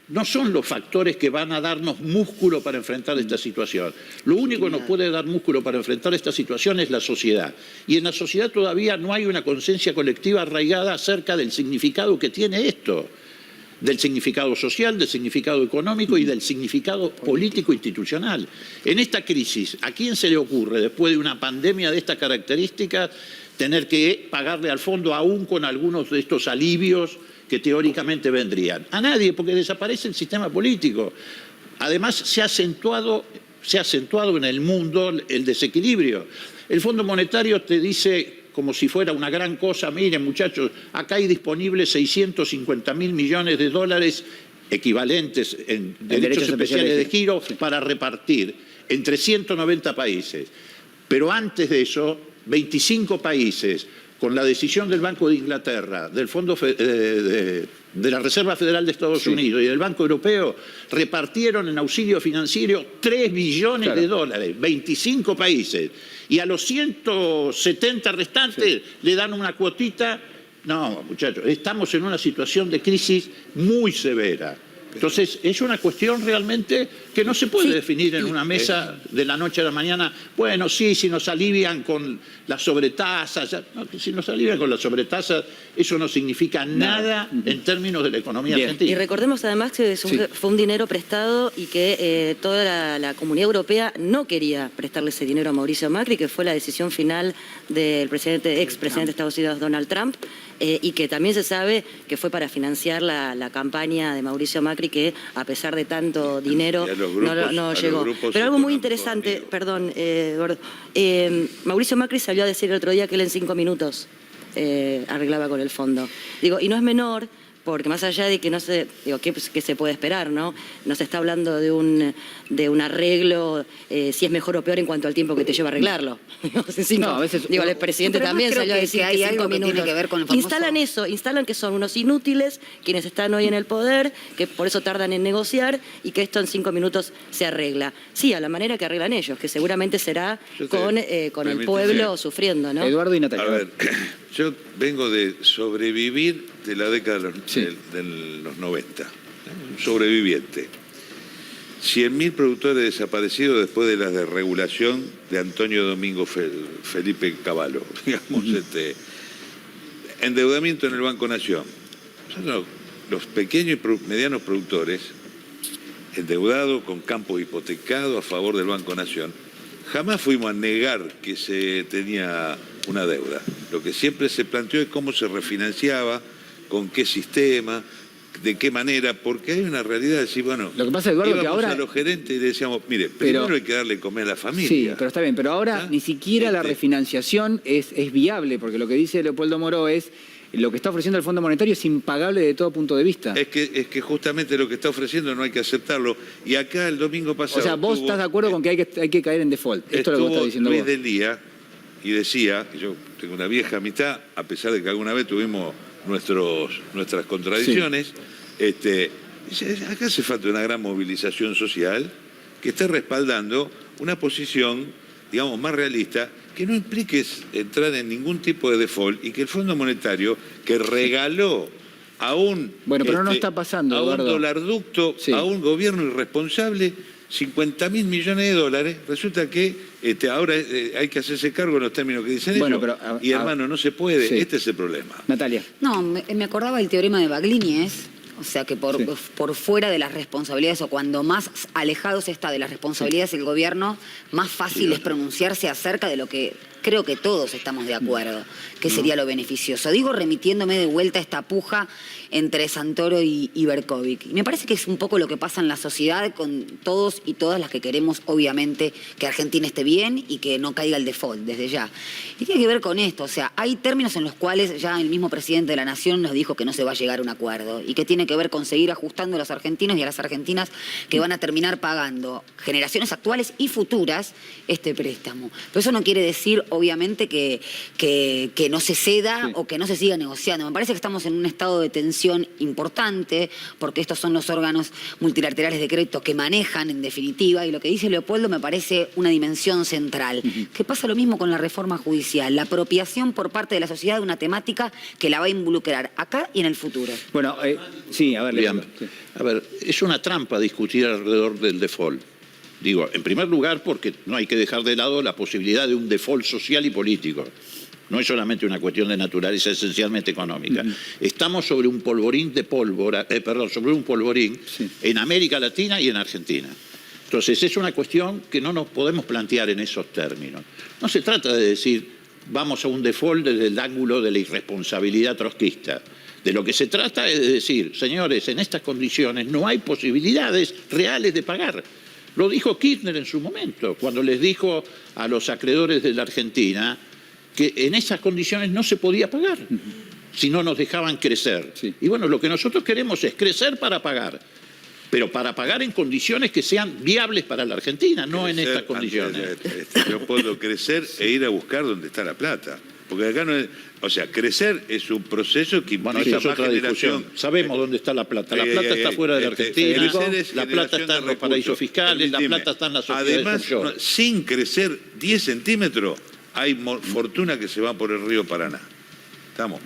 No son los factores que van a darnos músculo para enfrentar esta situación. Lo único que nos puede dar músculo para enfrentar esta situación es la sociedad. Y en la sociedad todavía no hay una conciencia colectiva arraigada acerca del significado que tiene esto. del significado social, del significado económico y del significado político institucional. En esta crisis, ¿a quién se le ocurre, después de una pandemia de estas características, tener que pagarle al fondo aún con algunos de estos alivios que teóricamente vendrían? A nadie, porque desaparece el sistema político. Además, se ha acentuado en el mundo el desequilibrio. El Fondo Monetario te dice, como si fuera una gran cosa, miren muchachos, acá hay disponibles 650.000 millones de dólares equivalentes en derechos especiales de giro para repartir entre 190 países. Pero antes de eso, 25 países, con la decisión del Banco de Inglaterra, del Fondo de la Reserva Federal de Estados Unidos y del Banco Europeo, repartieron en auxilio financiero 3 billones de dólares, 25 países. Y a los 170 restantes le dan una cuotita. No, muchachos, estamos en una situación de crisis muy severa. Entonces, es una cuestión realmente que no se puede definir en una mesa de la noche a la mañana. Bueno, sí, si nos alivian con las sobretasas. No, si nos alivian con las sobretasas, eso no significa nada en términos de la economía argentina. Y recordemos además que fue un dinero prestado y que toda la Comunidad Europea no quería prestarle ese dinero a Mauricio Macri, que fue la decisión final del expresidente de Estados Unidos, Donald Trump, y que también se sabe que fue para financiar la campaña de Mauricio Macri, que a pesar de tanto dinero no llegó. Pero algo muy interesante, perdón, Gordo, Mauricio Macri salió a decir el otro día que él en 5 minutos arreglaba con el fondo. Digo, y no es menor, porque más allá de que no se, digo, ¿qué se puede esperar, no? No se está hablando de un arreglo, si es mejor o peor en cuanto al tiempo que te lleva a arreglarlo. No, a veces, digo, el presidente también salió a decir que hay algo que tiene que ver con el famoso... Instalan que son unos inútiles quienes están hoy en el poder, que por eso tardan en negociar y que esto en 5 minutos se arregla. Sí, a la manera que arreglan ellos, que seguramente será con el pueblo sufriendo, ¿no? Eduardo y Natalia. A ver, yo vengo de sobrevivir de la década de los 90, un sobreviviente. 100.000 productores desaparecidos después de la desregulación de Antonio Domingo Felipe Cavallo, digamos, endeudamiento en el Banco Nación. Nosotros, los pequeños y medianos productores, endeudados con campos hipotecados a favor del Banco Nación, jamás fuimos a negar que se tenía una deuda. Lo que siempre se planteó es cómo se refinanciaba, con qué sistema, de qué manera, porque hay una realidad de decir, bueno, lo que pasa, Eduardo, íbamos que ahora a los gerentes y le decíamos, mire, primero hay que darle comer a la familia. Sí, pero está bien, pero ahora ni siquiera la refinanciación es viable, porque lo que dice Leopoldo Moró es, lo que está ofreciendo el Fondo Monetario es impagable de todo punto de vista. Es que justamente lo que está ofreciendo no hay que aceptarlo. Y acá el domingo pasado... O sea, vos estás de acuerdo con que hay que caer en default. Esto es lo que está diciendo Luis vos. del Día y decía, yo tengo una vieja amistad, a pesar de que alguna vez tuvimos nuestras contradicciones, dice, acá hace falta una gran movilización social que esté respaldando una posición, digamos, más realista, que no implique entrar en ningún tipo de default y que el Fondo Monetario, que regaló a un... Bueno, pero no está pasando, a Eduardo. un dolarducto, a un gobierno irresponsable, 50.000 millones de dólares, resulta que ahora hay que hacerse cargo en los términos que dicen ellos. Pero, y hermano, no se puede, este es el problema. Natalia. No, me acordaba del teorema de Baglini, o sea que por fuera de las responsabilidades, o cuando más alejado se está de las responsabilidades del gobierno, más fácil es pronunciarse acerca de lo que creo que todos estamos de acuerdo, que sería lo beneficioso. Digo, remitiéndome de vuelta a esta puja entre Santoro y Berkovich. Y me parece que es un poco lo que pasa en la sociedad con todos y todas las que queremos, obviamente, que Argentina esté bien y que no caiga el default desde ya. Y tiene que ver con esto, o sea, hay términos en los cuales ya el mismo presidente de la Nación nos dijo que no se va a llegar a un acuerdo y que tiene que ver con seguir ajustando a los argentinos y a las argentinas que van a terminar pagando, generaciones actuales y futuras, este préstamo. Pero eso no quiere decir, obviamente, que no se ceda o que no se siga negociando. Me parece que estamos en un estado de tensión importante, porque estos son los órganos multilaterales de crédito que manejan, en definitiva, y lo que dice Leopoldo me parece una dimensión central. Que pasa lo mismo con la reforma judicial, la apropiación por parte de la sociedad de una temática que la va a involucrar acá y en el futuro. Bueno, sí, a ver, Leopoldo. A ver, es una trampa discutir alrededor del default. Digo, en primer lugar, porque no hay que dejar de lado la posibilidad de un default social y político. No es solamente una cuestión de naturaleza, es esencialmente económica. Estamos sobre un polvorín de pólvora, sobre un polvorín en América Latina y en Argentina. Entonces, es una cuestión que no nos podemos plantear en esos términos. No se trata de decir, vamos a un default desde el ángulo de la irresponsabilidad trotskista. De lo que se trata es de decir, señores, en estas condiciones no hay posibilidades reales de pagar. Lo dijo Kirchner en su momento, cuando les dijo a los acreedores de la Argentina que en esas condiciones no se podía pagar, si no nos dejaban crecer. Y bueno, lo que nosotros queremos es crecer para pagar, pero para pagar en condiciones que sean viables para la Argentina, no en estas condiciones. Yo puedo crecer e ir a buscar donde está la plata. Porque acá no es... O sea, crecer es un proceso que implica esa es más otra generación. discusión. Sabemos dónde está la plata. La plata está fuera de la Argentina, la plata está en los paraísos fiscales, la plata está en las sociedades offshore. Además, sin crecer 10 centímetros, hay fortuna que se va por el río Paraná. ¿Estamos?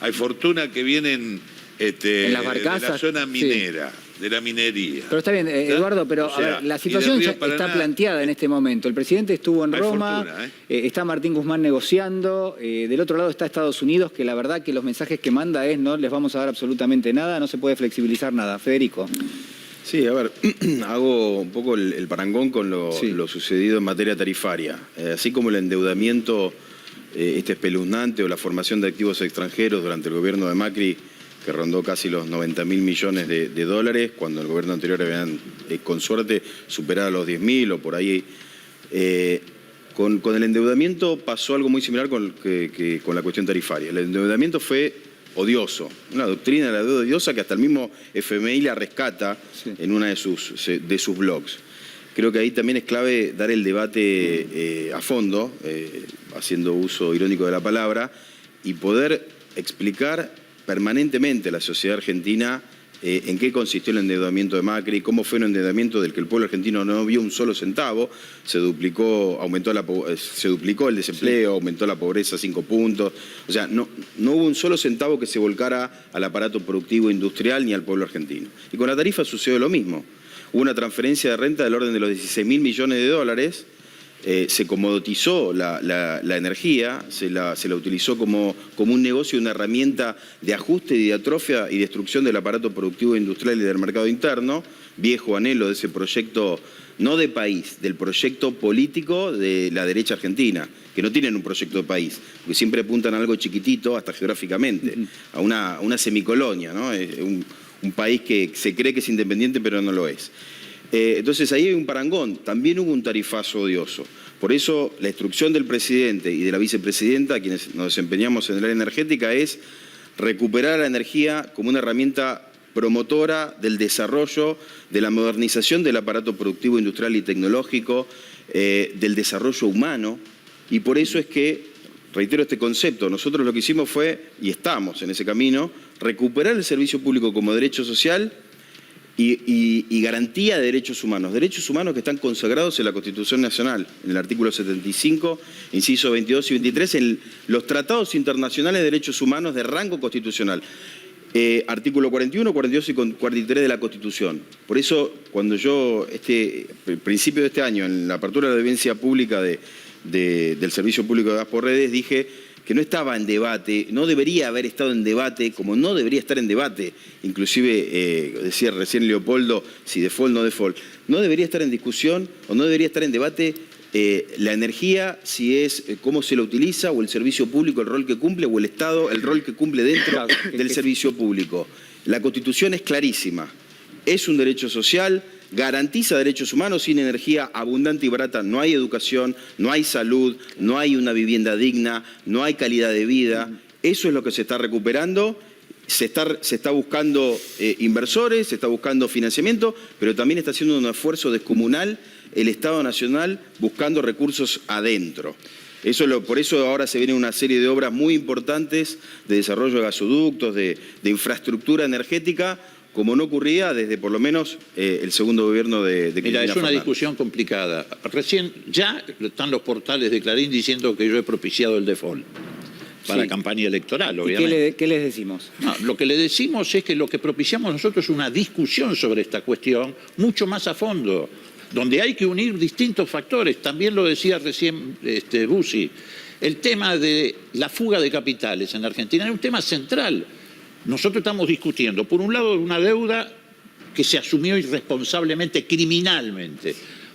Hay fortuna que vienen en las barcazas, de la zona minera. De la minería. Pero está bien, Eduardo, pero a ver, la situación ya está planteada en este momento. El presidente estuvo en Roma, fortuna, está Martín Guzmán negociando, del otro lado está Estados Unidos, que la verdad que los mensajes que manda es no les vamos a dar absolutamente nada, no se puede flexibilizar nada. Federico. Sí, a ver, hago un poco el parangón con lo sucedido en materia tarifaria. Así como el endeudamiento espeluznante o la formación de activos extranjeros durante el gobierno de Macri, que rondó casi los 90.000 millones de dólares, cuando el gobierno anterior habían, con suerte, superado los 10.000 o por ahí. Con el endeudamiento pasó algo muy similar con la cuestión tarifaria. El endeudamiento fue odioso, una doctrina de la deuda odiosa que hasta el mismo FMI la rescata en una de sus blogs. Creo que ahí también es clave dar el debate a fondo, haciendo uso irónico de la palabra, y poder explicar permanentemente a la sociedad argentina en qué consistió el endeudamiento de Macri, cómo fue un endeudamiento del que el pueblo argentino no vio un solo centavo, se duplicó el desempleo, aumentó la pobreza 5 puntos, o sea, no hubo un solo centavo que se volcara al aparato productivo industrial ni al pueblo argentino. Y con la tarifa sucedió lo mismo, hubo una transferencia de renta del orden de los 16.000 millones de dólares, se comoditizó la energía, se la utilizó como un negocio, una herramienta de ajuste y de atrofia y destrucción del aparato productivo industrial y del mercado interno, viejo anhelo de ese proyecto, no de país, del proyecto político de la derecha argentina, que no tienen un proyecto de país, porque siempre apuntan a algo chiquitito, hasta geográficamente, a una semicolonia, ¿no? Un país que se cree que es independiente pero no lo es. Entonces ahí hay un parangón, también hubo un tarifazo odioso. Por eso la instrucción del presidente y de la vicepresidenta, quienes nos desempeñamos en el área energética, es recuperar la energía como una herramienta promotora del desarrollo, de la modernización del aparato productivo, industrial y tecnológico, del desarrollo humano. Y por eso es que, reitero este concepto, nosotros lo que hicimos fue, y estamos en ese camino, recuperar el servicio público como derecho social y garantía de derechos humanos que están consagrados en la Constitución Nacional, en el artículo 75, inciso 22 y 23, en los tratados internacionales de derechos humanos de rango constitucional, artículo 41, 42 y 43 de la Constitución. Por eso, cuando yo, principio de este año, en la apertura de la audiencia pública del Servicio Público de Gas por Redes, dije que no estaba en debate, no debería haber estado en debate, como no debería estar en debate, inclusive decía recién Leopoldo, si default no default, no debería estar en discusión o no debería estar en debate la energía, si es cómo se la utiliza, o el servicio público, el rol que cumple, o el Estado, el rol que cumple dentro del servicio público. La Constitución es clarísima, es un derecho social, garantiza derechos humanos. Sin energía abundante y barata no hay educación, no hay salud, no hay una vivienda digna, no hay calidad de vida. Eso es lo que se está recuperando. Se está buscando inversores, se está buscando financiamiento, pero también está haciendo un esfuerzo descomunal el Estado Nacional buscando recursos adentro. Por eso ahora se viene una serie de obras muy importantes de desarrollo de gasoductos, de infraestructura energética, como no ocurría desde por lo menos el segundo gobierno de Cristina Mira, es una Fernández. discusión complicada. Recién ya están los portales de Clarín diciendo que yo he propiciado el default para campaña electoral, obviamente. ¿Y qué les decimos? No, lo que le decimos es que lo que propiciamos nosotros es una discusión sobre esta cuestión mucho más a fondo, donde hay que unir distintos factores. También lo decía recién Bussi. El tema de la fuga de capitales en Argentina es un tema central. Nosotros estamos discutiendo, por un lado, una deuda que se asumió irresponsablemente, criminalmente.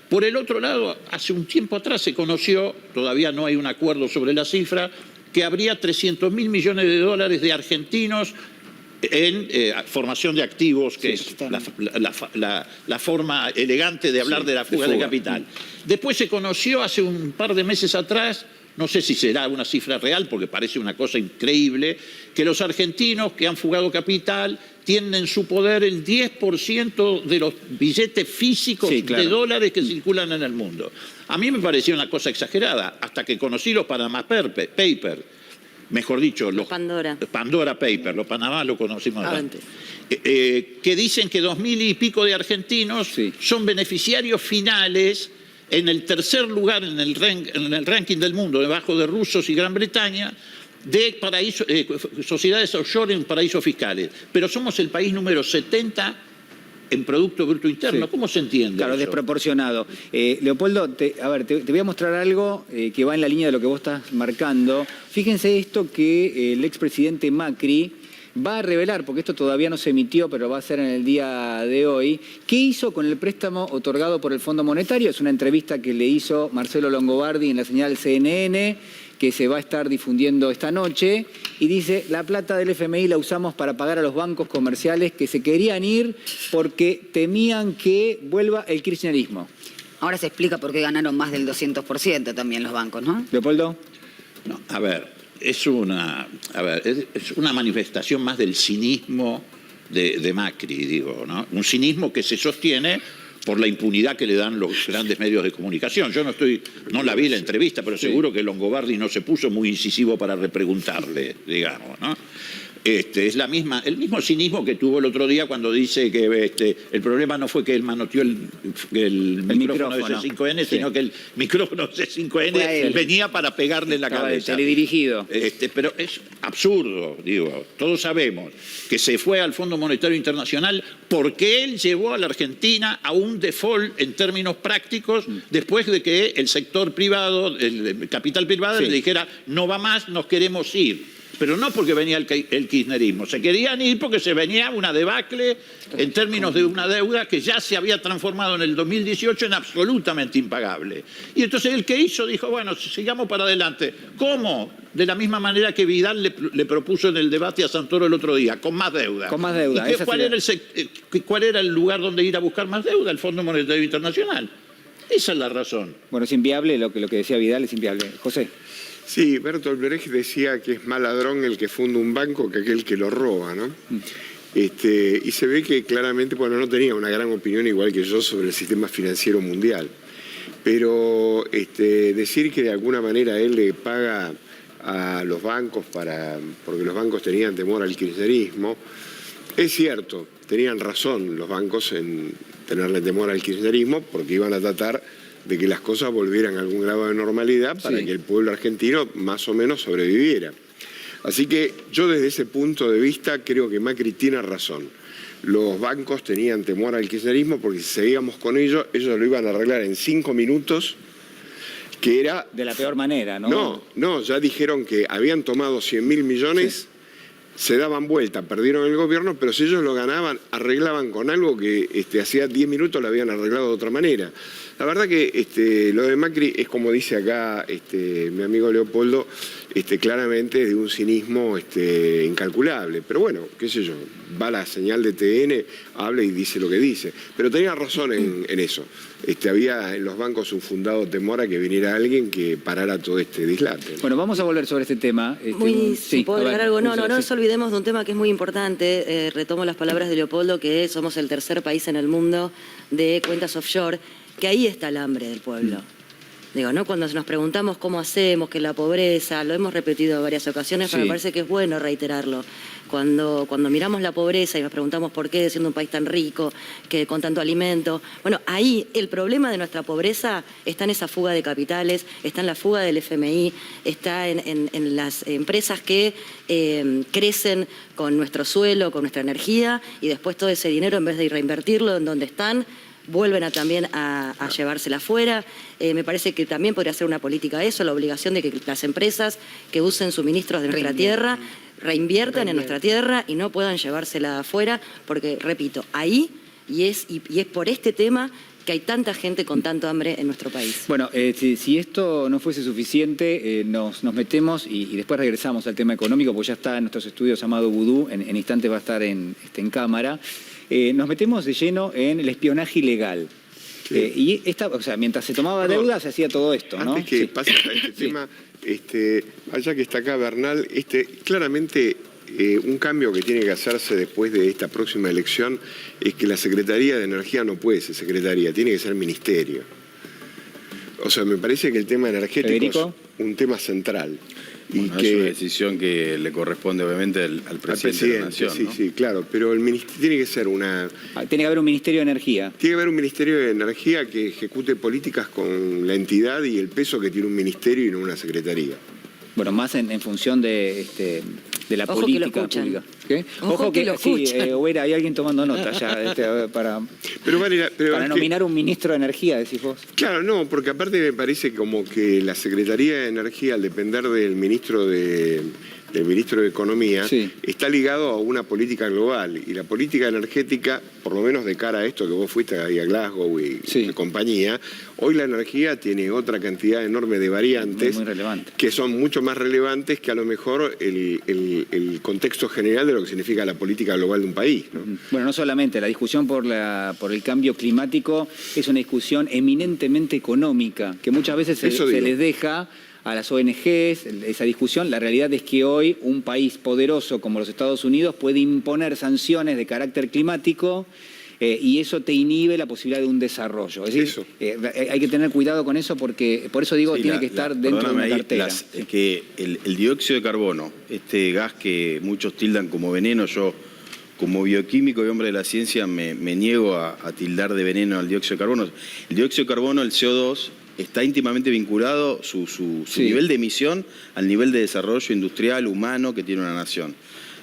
Por el otro lado, hace un tiempo atrás se conoció, todavía no hay un acuerdo sobre la cifra, que habría 300.000 millones de dólares de argentinos en formación de activos, que es la forma elegante de hablar de la fuga de capital. Después se conoció hace un par de meses atrás, no sé si será una cifra real, porque parece una cosa increíble, que los argentinos que han fugado capital tienen en su poder el 10% de los billetes físicos de dólares que circulan en el mundo. A mí me pareció una cosa exagerada, hasta que conocí los Panama Papers, mejor dicho, los Pandora Papers, los Panamá lo conocimos antes, que dicen que 2.000 y pico de argentinos son beneficiarios finales en el tercer lugar en el ranking del mundo, debajo de rusos y Gran Bretaña, de sociedades offshore en paraísos fiscales. Pero somos el país número 70 en Producto Bruto Interno. ¿Cómo se entiende Claro, eso? desproporcionado. Leopoldo, te voy a mostrar algo que va en la línea de lo que vos estás marcando. Fíjense esto que el expresidente Macri va a revelar, porque esto todavía no se emitió, pero va a ser en el día de hoy, qué hizo con el préstamo otorgado por el Fondo Monetario. Es una entrevista que le hizo Marcelo Longobardi en la señal CNN, que se va a estar difundiendo esta noche, y dice, la plata del FMI la usamos para pagar a los bancos comerciales que se querían ir porque temían que vuelva el kirchnerismo. Ahora se explica por qué ganaron más del 200% también los bancos, ¿no? Leopoldo. No, a ver, es una manifestación más del cinismo de Macri, digo, ¿no? Un cinismo que se sostiene por la impunidad que le dan los grandes medios de comunicación. Yo no la vi la entrevista, pero seguro que Longobardi no se puso muy incisivo para repreguntarle, digamos, ¿no? Es el mismo cinismo que tuvo el otro día cuando dice que el problema no fue que él manoteó el micrófono de C5N, sino que el micrófono de C5N venía para pegarle en la cabeza. Teledirigido. Pero es absurdo, digo. Todos sabemos que se fue al Fondo Monetario Internacional porque él llevó a la Argentina a un default en términos prácticos después de que el sector privado, el capital privado, le dijera no va más, nos queremos ir. Pero no porque venía el kirchnerismo, se querían ir porque se venía una debacle en términos de una deuda que ya se había transformado en el 2018 en absolutamente impagable. Y entonces el que hizo dijo, bueno, sigamos para adelante. ¿Cómo? De la misma manera que Vidal le propuso en el debate a Santoro el otro día, con más deuda. Con más deuda. ¿Y cuál era el lugar donde ir a buscar más deuda? El Fondo Monetario Internacional. Esa es la razón. Bueno, es inviable, lo que decía Vidal es inviable. José. Sí, Bertolt Brecht decía que es más ladrón el que funda un banco que aquel que lo roba, ¿no? Y se ve que claramente, bueno, no tenía una gran opinión igual que yo sobre el sistema financiero mundial, pero decir que de alguna manera él le paga a los bancos porque los bancos tenían temor al kirchnerismo, es cierto, tenían razón los bancos en tenerle temor al kirchnerismo porque iban a tratar de que las cosas volvieran a algún grado de normalidad para que el pueblo argentino más o menos sobreviviera. Así que yo desde ese punto de vista creo que Macri tiene razón. Los bancos tenían temor al kirchnerismo porque si seguíamos con ellos lo iban a arreglar en 5 minutos, que era... De la peor manera, ¿no? No, ya dijeron que habían tomado 100.000 millones, se daban vuelta, perdieron el gobierno, pero si ellos lo ganaban, arreglaban con algo que hacía 10 minutos lo habían arreglado de otra manera. La verdad que lo de Macri es como dice acá mi amigo Leopoldo, claramente de un cinismo incalculable. Pero bueno, qué sé yo, va la señal de TN, habla y dice lo que dice. Pero tenía razón en eso. Había en los bancos un fundado temor a que viniera alguien que parara todo este dislate. Bueno, vamos a volver sobre este tema. Si puedo agregar algo. No nos olvidemos de un tema que es muy importante. Retomo las palabras de Leopoldo, que somos el tercer país en el mundo de cuentas offshore, que ahí está el hambre del pueblo. Digo, ¿no? Cuando nos preguntamos cómo hacemos, que la pobreza, lo hemos repetido en varias ocasiones, pero me parece que es bueno reiterarlo. Cuando miramos la pobreza y nos preguntamos por qué, siendo un país tan rico, que con tanto alimento, bueno, ahí el problema de nuestra pobreza está en esa fuga de capitales, está en la fuga del FMI, está en las empresas que crecen con nuestro suelo, con nuestra energía, y después todo ese dinero, en vez de reinvertirlo en donde están, vuelven también a llevársela afuera. Me parece que también podría ser una política eso, la obligación de que las empresas que usen suministros de nuestra tierra reinviertan en nuestra tierra y no puedan llevársela afuera, porque, repito, ahí, y es por este tema que hay tanta gente con tanto hambre en nuestro país. Bueno, si esto no fuese suficiente, nos metemos y después regresamos al tema económico, porque ya está en nuestros estudios Amado Vudú, en instantes va a estar en cámara. Nos metemos de lleno en el espionaje ilegal. Sí. Mientras se tomaba deuda se hacía todo esto, ¿no? Antes que pase a este tema, allá que está acá Bernal, claramente un cambio que tiene que hacerse después de esta próxima elección es que la Secretaría de Energía no puede ser secretaría, tiene que ser ministerio. O sea, me parece que el tema energético Federico, es un tema central. Bueno, es una decisión que le corresponde obviamente al presidente de la Nación, sí, ¿no? Sí, claro, pero el ministerio tiene que ser tiene que haber un Ministerio de Energía. Tiene que haber un Ministerio de Energía que ejecute políticas con la entidad y el peso que tiene un ministerio y no una secretaría. Bueno, más en función de la Ojo política que lo escuchan. pública. ¿Qué? Ojo que lo escuchan. Oberá, hay alguien tomando nota ya para nominar un ministro de Energía, decís vos. Claro, no, porque aparte me parece como que la Secretaría de Energía, al depender del ministro de Economía, está ligado a una política global. Y la política energética, por lo menos de cara a esto que vos fuiste ahí a Glasgow y compañía, hoy la energía tiene otra cantidad enorme de variantes muy relevante, que son mucho más relevantes que a lo mejor el contexto general de lo que significa la política global de un país, ¿no? Bueno, no solamente, la discusión por el cambio climático es una discusión eminentemente económica, que muchas veces se les deja a las ONGs, esa discusión. La realidad es que hoy un país poderoso como los Estados Unidos puede imponer sanciones de carácter climático y eso te inhibe la posibilidad de un desarrollo. Es decir, hay que tener cuidado con eso porque, por eso digo, tiene que estar dentro de una cartera. Que el dióxido de carbono, este gas que muchos tildan como veneno, yo como bioquímico y hombre de la ciencia me niego a tildar de veneno al dióxido de carbono. El dióxido de carbono, el CO2, está íntimamente vinculado su nivel de emisión al nivel de desarrollo industrial, humano que tiene una nación.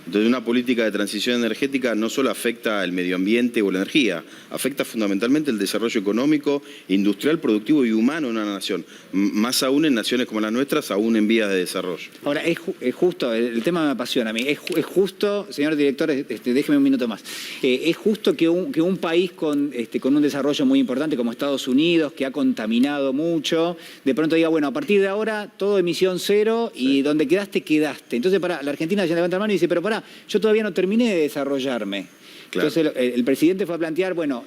Entonces, una política de transición energética no solo afecta al medio ambiente o la energía, afecta fundamentalmente el desarrollo económico, industrial, productivo y humano de una nación. Más aún en naciones como las nuestras, aún en vías de desarrollo. Ahora, es justo, el tema me apasiona a mí, es justo, señor director, déjeme un minuto más, es justo que un país con un desarrollo muy importante como Estados Unidos, que ha contaminado mucho, de pronto diga, bueno, a partir de ahora todo emisión cero y donde quedaste, quedaste. Entonces, la Argentina ya levanta la mano y dice, pero yo todavía no terminé de desarrollarme. Claro. Entonces el presidente fue a plantear, bueno,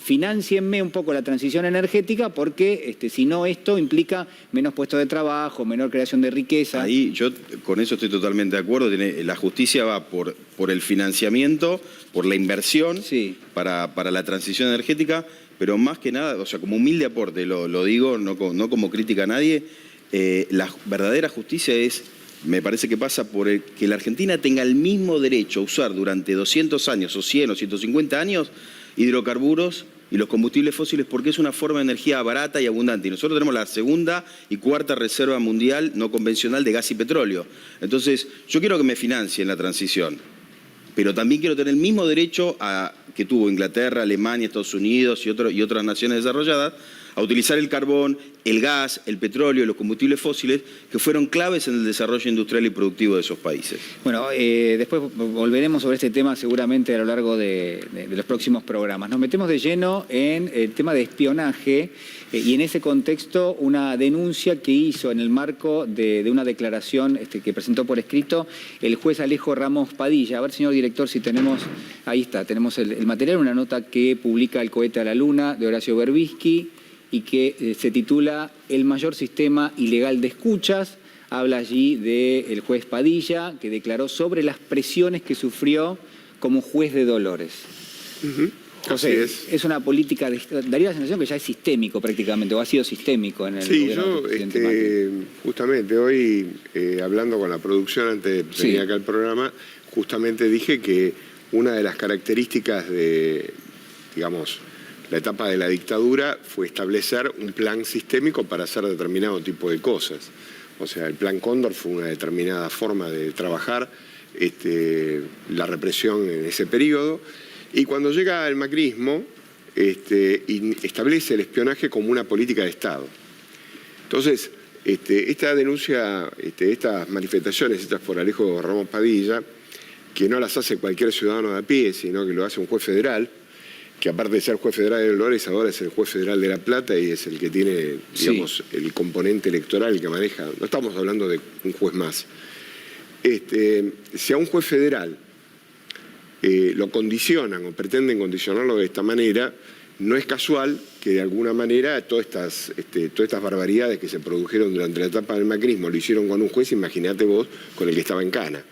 financienme un poco la transición energética porque si no esto implica menos puestos de trabajo, menor creación de riqueza. Ahí yo con eso estoy totalmente de acuerdo. La justicia va por el financiamiento, por la inversión para la transición energética, pero más que nada, o sea, como humilde aporte, lo digo, no como crítica a nadie, la verdadera justicia me parece que pasa por que la Argentina tenga el mismo derecho a usar durante 200 años o 100 o 150 años hidrocarburos y los combustibles fósiles porque es una forma de energía barata y abundante. Y nosotros tenemos la segunda y cuarta reserva mundial no convencional de gas y petróleo. Entonces, yo quiero que me financien la transición, pero también quiero tener el mismo derecho que tuvo Inglaterra, Alemania, Estados Unidos y otras naciones desarrolladas a utilizar el carbón, el gas, el petróleo, los combustibles fósiles, que fueron claves en el desarrollo industrial y productivo de esos países. Bueno, después volveremos sobre este tema seguramente a lo largo de los próximos programas. Nos metemos de lleno en el tema de espionaje y en ese contexto una denuncia que hizo en el marco de una declaración que presentó por escrito el juez Alejo Ramos Padilla. A ver, señor director, si tenemos, ahí está, tenemos el material, una nota que publica El cohete a la luna de Horacio Berbisky, y que se titula El mayor sistema ilegal de escuchas. Habla allí del juez Padilla, que declaró sobre las presiones que sufrió como juez de Dolores. José, es una política, daría la sensación que ya es sistémico prácticamente, o ha sido sistémico en el gobierno del presidente Macri. Justamente hoy, hablando con la producción antes de venir acá al programa, justamente dije que una de las características de, digamos, la etapa de la dictadura fue establecer un plan sistémico para hacer determinado tipo de cosas. O sea, el plan Cóndor fue una determinada forma de trabajar la represión en ese periodo. Y cuando llega el macrismo, y establece el espionaje como una política de Estado. Entonces, esta denuncia, estas manifestaciones hechas por Alejo Ramos Padilla, que no las hace cualquier ciudadano de a pie, sino que lo hace un juez federal, que aparte de ser juez federal de Dolores, ahora es el juez federal de La Plata y es el que tiene, digamos, el componente electoral que maneja. No estamos hablando de un juez más. Si a un juez federal lo condicionan o pretenden condicionarlo de esta manera, no es casual que de alguna manera todas estas barbaridades que se produjeron durante la etapa del macrismo lo hicieron con un juez, imagínate vos, con el que estaba en cana,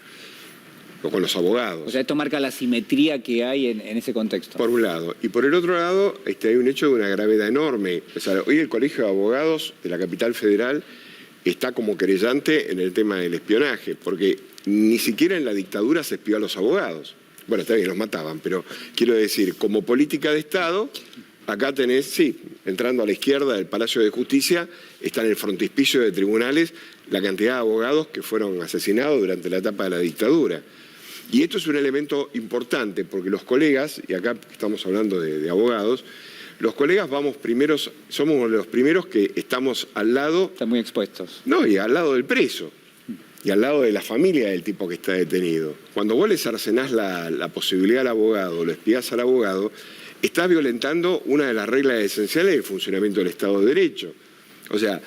o con los abogados. O sea, esto marca la simetría que hay en ese contexto. Por un lado. Y por el otro lado, hay un hecho de una gravedad enorme. O sea, hoy el Colegio de Abogados de la capital federal está como querellante en el tema del espionaje, porque ni siquiera en la dictadura se espió a los abogados. Bueno, está bien, los mataban, pero quiero decir, como política de Estado, acá tenés, sí, entrando a la izquierda del Palacio de Justicia, está en el frontispicio de tribunales la cantidad de abogados que fueron asesinados durante la etapa de la dictadura. Y esto es un elemento importante, porque los colegas, y acá estamos hablando de abogados, los colegas somos los primeros que estamos al lado... Están muy expuestos. No, y al lado del preso. Y al lado de la familia del tipo que está detenido. Cuando vos le cercenás la posibilidad al abogado, lo espías al abogado, estás violentando una de las reglas esenciales del funcionamiento del Estado de Derecho. O sea...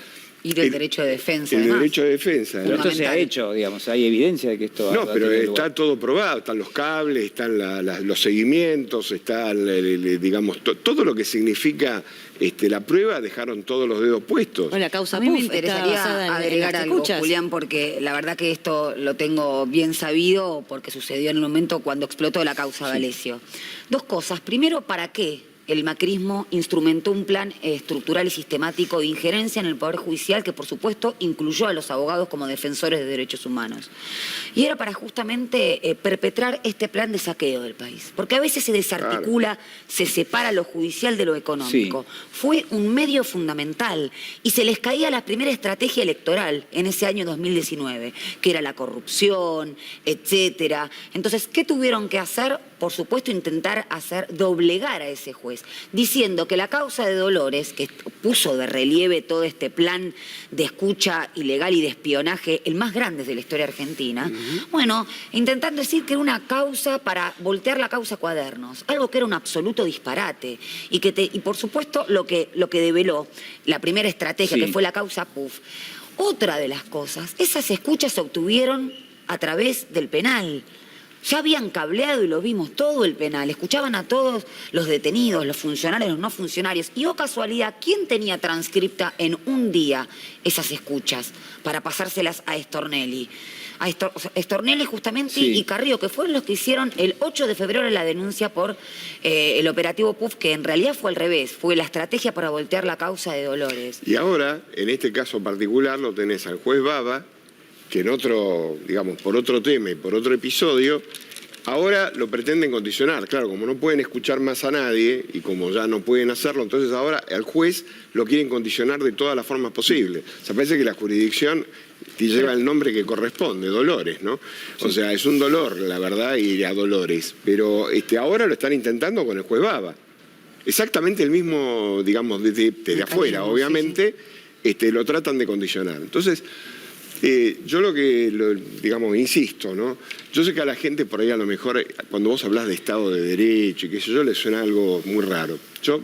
Y del derecho de defensa. El derecho de defensa. Pero esto se ha hecho, digamos, hay evidencia de que esto... No, pero está todo probado, están los cables, están los seguimientos, está, digamos, todo lo que significa la prueba, dejaron todos los dedos puestos. Bueno, la causa A mí me PUF está interesaría basada en agregar las algo, escuchas. Julián, porque la verdad que esto lo tengo bien sabido porque sucedió en el momento cuando explotó la causa D'Alessio. Dos cosas. Primero, ¿para qué el macrismo instrumentó un plan estructural y sistemático de injerencia en el Poder Judicial que, por supuesto, incluyó a los abogados como defensores de derechos humanos? Y era para justamente perpetrar este plan de saqueo del país. Porque a veces se desarticula, se separa lo judicial de lo económico. Sí. Fue un medio fundamental y se les caía la primera estrategia electoral en ese año 2019, que era la corrupción, etcétera. Entonces, ¿qué tuvieron que hacer? Por supuesto, intentar doblegar a ese juez, diciendo que la causa de Dolores, que puso de relieve todo este plan de escucha ilegal y de espionaje, el más grande de la historia argentina, bueno, intentando decir que era una causa para voltear la causa Cuadernos, algo que era un absoluto disparate, y por supuesto lo que develó la primera estrategia, que fue la causa PUF. Otra de las cosas, esas escuchas se obtuvieron a través del penal. Ya habían cableado y lo vimos todo el penal, escuchaban a todos los detenidos, los funcionarios, los no funcionarios. Y oh casualidad, ¿quién tenía transcripta en un día esas escuchas para pasárselas a Stornelli? Stornelli justamente y Carrillo, que fueron los que hicieron el 8 de febrero la denuncia por el operativo PUF, que en realidad fue al revés, fue la estrategia para voltear la causa de Dolores. Y ahora, en este caso particular, lo tenés al juez Baba, que en otro, digamos, por otro tema y por otro episodio, ahora lo pretenden condicionar. Claro, como no pueden escuchar más a nadie y como ya no pueden hacerlo, entonces ahora al juez lo quieren condicionar de todas las formas posibles. O sea, parece que la jurisdicción te lleva el nombre que corresponde, Dolores, ¿no? O sea, es un dolor, la verdad, ir a Dolores. Pero ahora lo están intentando con el juez Baba. Exactamente el mismo, digamos, desde afuera, obviamente, lo tratan de condicionar. Entonces... yo digamos, insisto, ¿no? Yo sé que a la gente por ahí a lo mejor, cuando vos hablás de Estado de Derecho y qué sé yo, le suena algo muy raro. Yo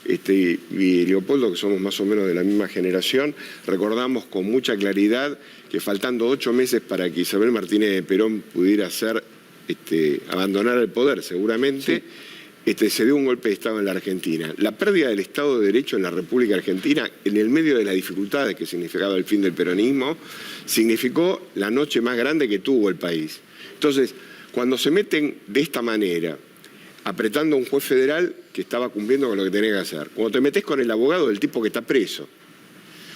y Leopoldo, que somos más o menos de la misma generación, recordamos con mucha claridad que faltando 8 meses para que Isabel Martínez de Perón pudiera abandonar el poder, seguramente, se dio un golpe de Estado en la Argentina. La pérdida del Estado de Derecho en la República Argentina, en el medio de las dificultades que significaba el fin del peronismo, significó la noche más grande que tuvo el país. Entonces, cuando se meten de esta manera, apretando a un juez federal que estaba cumpliendo con lo que tenía que hacer, cuando te metes con el abogado del tipo que está preso,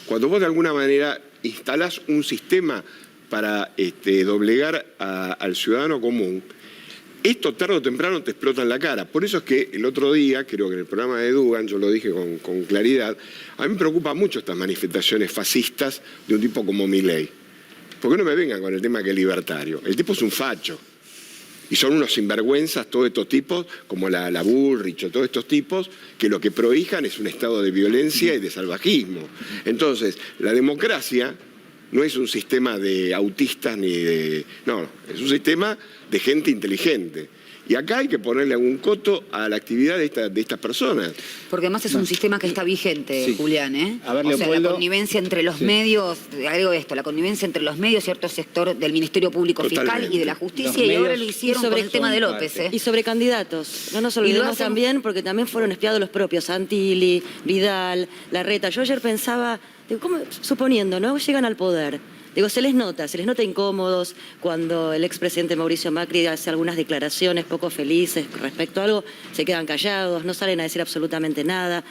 cuando vos de alguna manera instalás un sistema para doblegar al ciudadano común, esto tarde o temprano te explota en la cara. Por eso es que el otro día, creo que en el programa de Dugan, yo lo dije con claridad, a mí me preocupan mucho estas manifestaciones fascistas de un tipo como Milei. Porque no me vengan con el tema que es libertario. El tipo es un facho. Y son unos sinvergüenzas todos estos tipos, como la Bullrich o todos estos tipos, que lo que prohijan es un estado de violencia y de salvajismo. Entonces, la democracia no es un sistema de autistas ni de... No, es un sistema de gente inteligente. Y acá hay que ponerle algún coto a la actividad de estas personas. Porque además es un sistema que está vigente, Sí. Julián, ¿eh? A ver, o sea, la Leopoldo. connivencia entre los Sí. medios, agrego esto, la connivencia entre los medios, cierto sector del Ministerio Público Fiscal Totalmente. y de la Justicia, Los y ahora medios lo hicieron sobre con el tema de todo, López, parte. ¿eh? Y sobre candidatos, no nos Y lo olvidemos hacen- también, porque también fueron espiados los propios, Santilli, Vidal, Larreta. Yo ayer pensaba, digo, ¿cómo? Suponiendo, ¿no? Llegan al poder. Digo, se les nota incómodos cuando el expresidente Mauricio Macri hace algunas declaraciones poco felices respecto a algo, se quedan callados, no salen a decir absolutamente nada.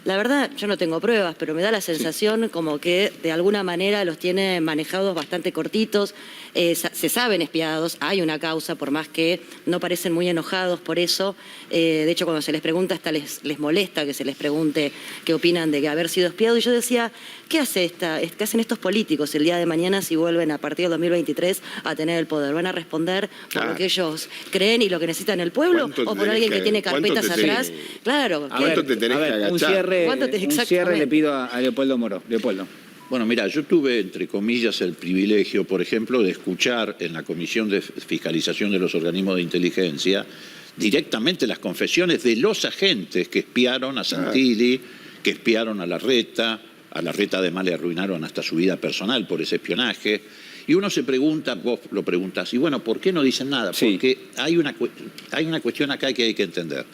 La verdad, yo no tengo pruebas, pero me da la sensación como que de alguna manera los tiene manejados bastante cortitos, se saben espiados, hay una causa, por más que no parecen muy enojados por eso. De hecho, cuando se les pregunta, hasta les molesta que se les pregunte qué opinan de haber sido espiados. Y yo decía, ¿qué hacen estos políticos el día de mañana si vuelven a partir del 2023 a tener el poder? ¿Van a responder por Claro. lo que ellos creen y lo que necesita el pueblo? ¿Cuánto ¿O te por tenés alguien que tiene cuánto carpetas te tenés- atrás? Claro. ¿Cuánto te tenés que un agachar? ¿Cuánto te- un cierre exactamente? le pido a Leopoldo Moro. Leopoldo. Bueno, mira, yo tuve, entre comillas, el privilegio, por ejemplo, de escuchar en la Comisión de Fiscalización de los Organismos de Inteligencia directamente las confesiones de los agentes que espiaron a Santilli, que espiaron a Larreta además le arruinaron hasta su vida personal por ese espionaje. Y uno se pregunta, vos lo preguntás, y bueno, ¿por qué no dicen nada? Sí. Porque hay una cuestión acá que hay que entender.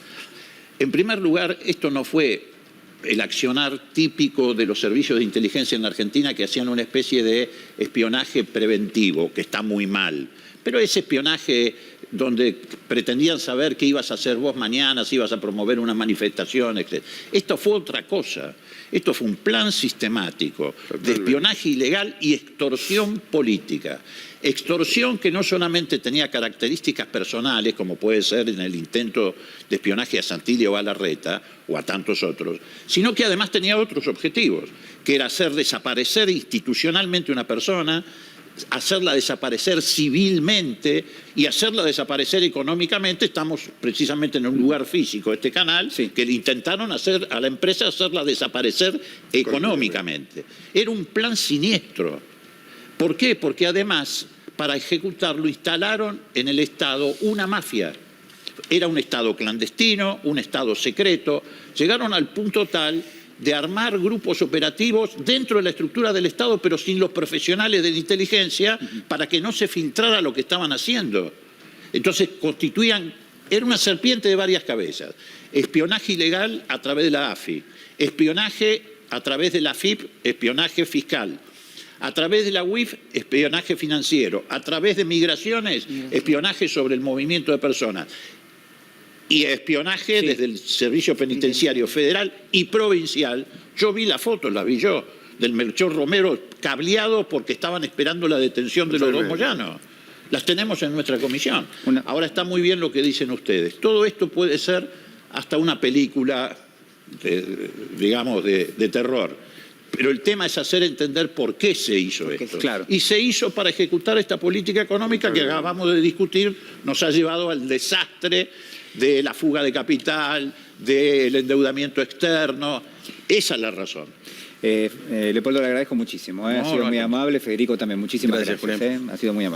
En primer lugar, esto no fue el accionar típico de los servicios de inteligencia en la Argentina, que hacían una especie de espionaje preventivo, que está muy mal. Pero ese espionaje donde pretendían saber qué ibas a hacer vos mañana, si ibas a promover una manifestación, etc. Esto fue otra cosa. Esto fue un plan sistemático de espionaje ilegal y extorsión política. Extorsión que no solamente tenía características personales, como puede ser en el intento de espionaje a Santilli o a Larreta, o a tantos otros, sino que además tenía otros objetivos, que era hacer desaparecer institucionalmente una persona, hacerla desaparecer civilmente y hacerla desaparecer económicamente. Estamos precisamente en un lugar físico, este canal, Sí. que le intentaron hacer a la empresa hacerla desaparecer económicamente. Era un plan siniestro. ¿Por qué? Porque además, para ejecutarlo, instalaron en el Estado una mafia. Era un Estado clandestino, un Estado secreto. Llegaron al punto tal de armar grupos operativos dentro de la estructura del Estado, pero sin los profesionales de la inteligencia, para que no se filtrara lo que estaban haciendo. Entonces era una serpiente de varias cabezas. Espionaje ilegal a través de la AFI, espionaje a través de la AFIP, espionaje fiscal, a través de la UIF, espionaje financiero, a través de migraciones, espionaje sobre el movimiento de personas. Y espionaje desde el Servicio Penitenciario Federal y Provincial. Yo vi las fotos, las vi yo, del Melchor Romero cableado porque estaban esperando la detención de los dos Moyanos. Las tenemos en nuestra comisión. Ahora está muy bien lo que dicen ustedes. Todo esto puede ser hasta una película, de terror. Pero el tema es hacer entender por qué se hizo esto. claro. Y se hizo para ejecutar esta política económica que acabamos de discutir, nos ha llevado al desastre de la fuga de capital, del endeudamiento externo. Esa es la razón. Leopoldo, le agradezco muchísimo. Ha sido muy amable. Federico también. Muchísimas gracias. Ha sido muy amable.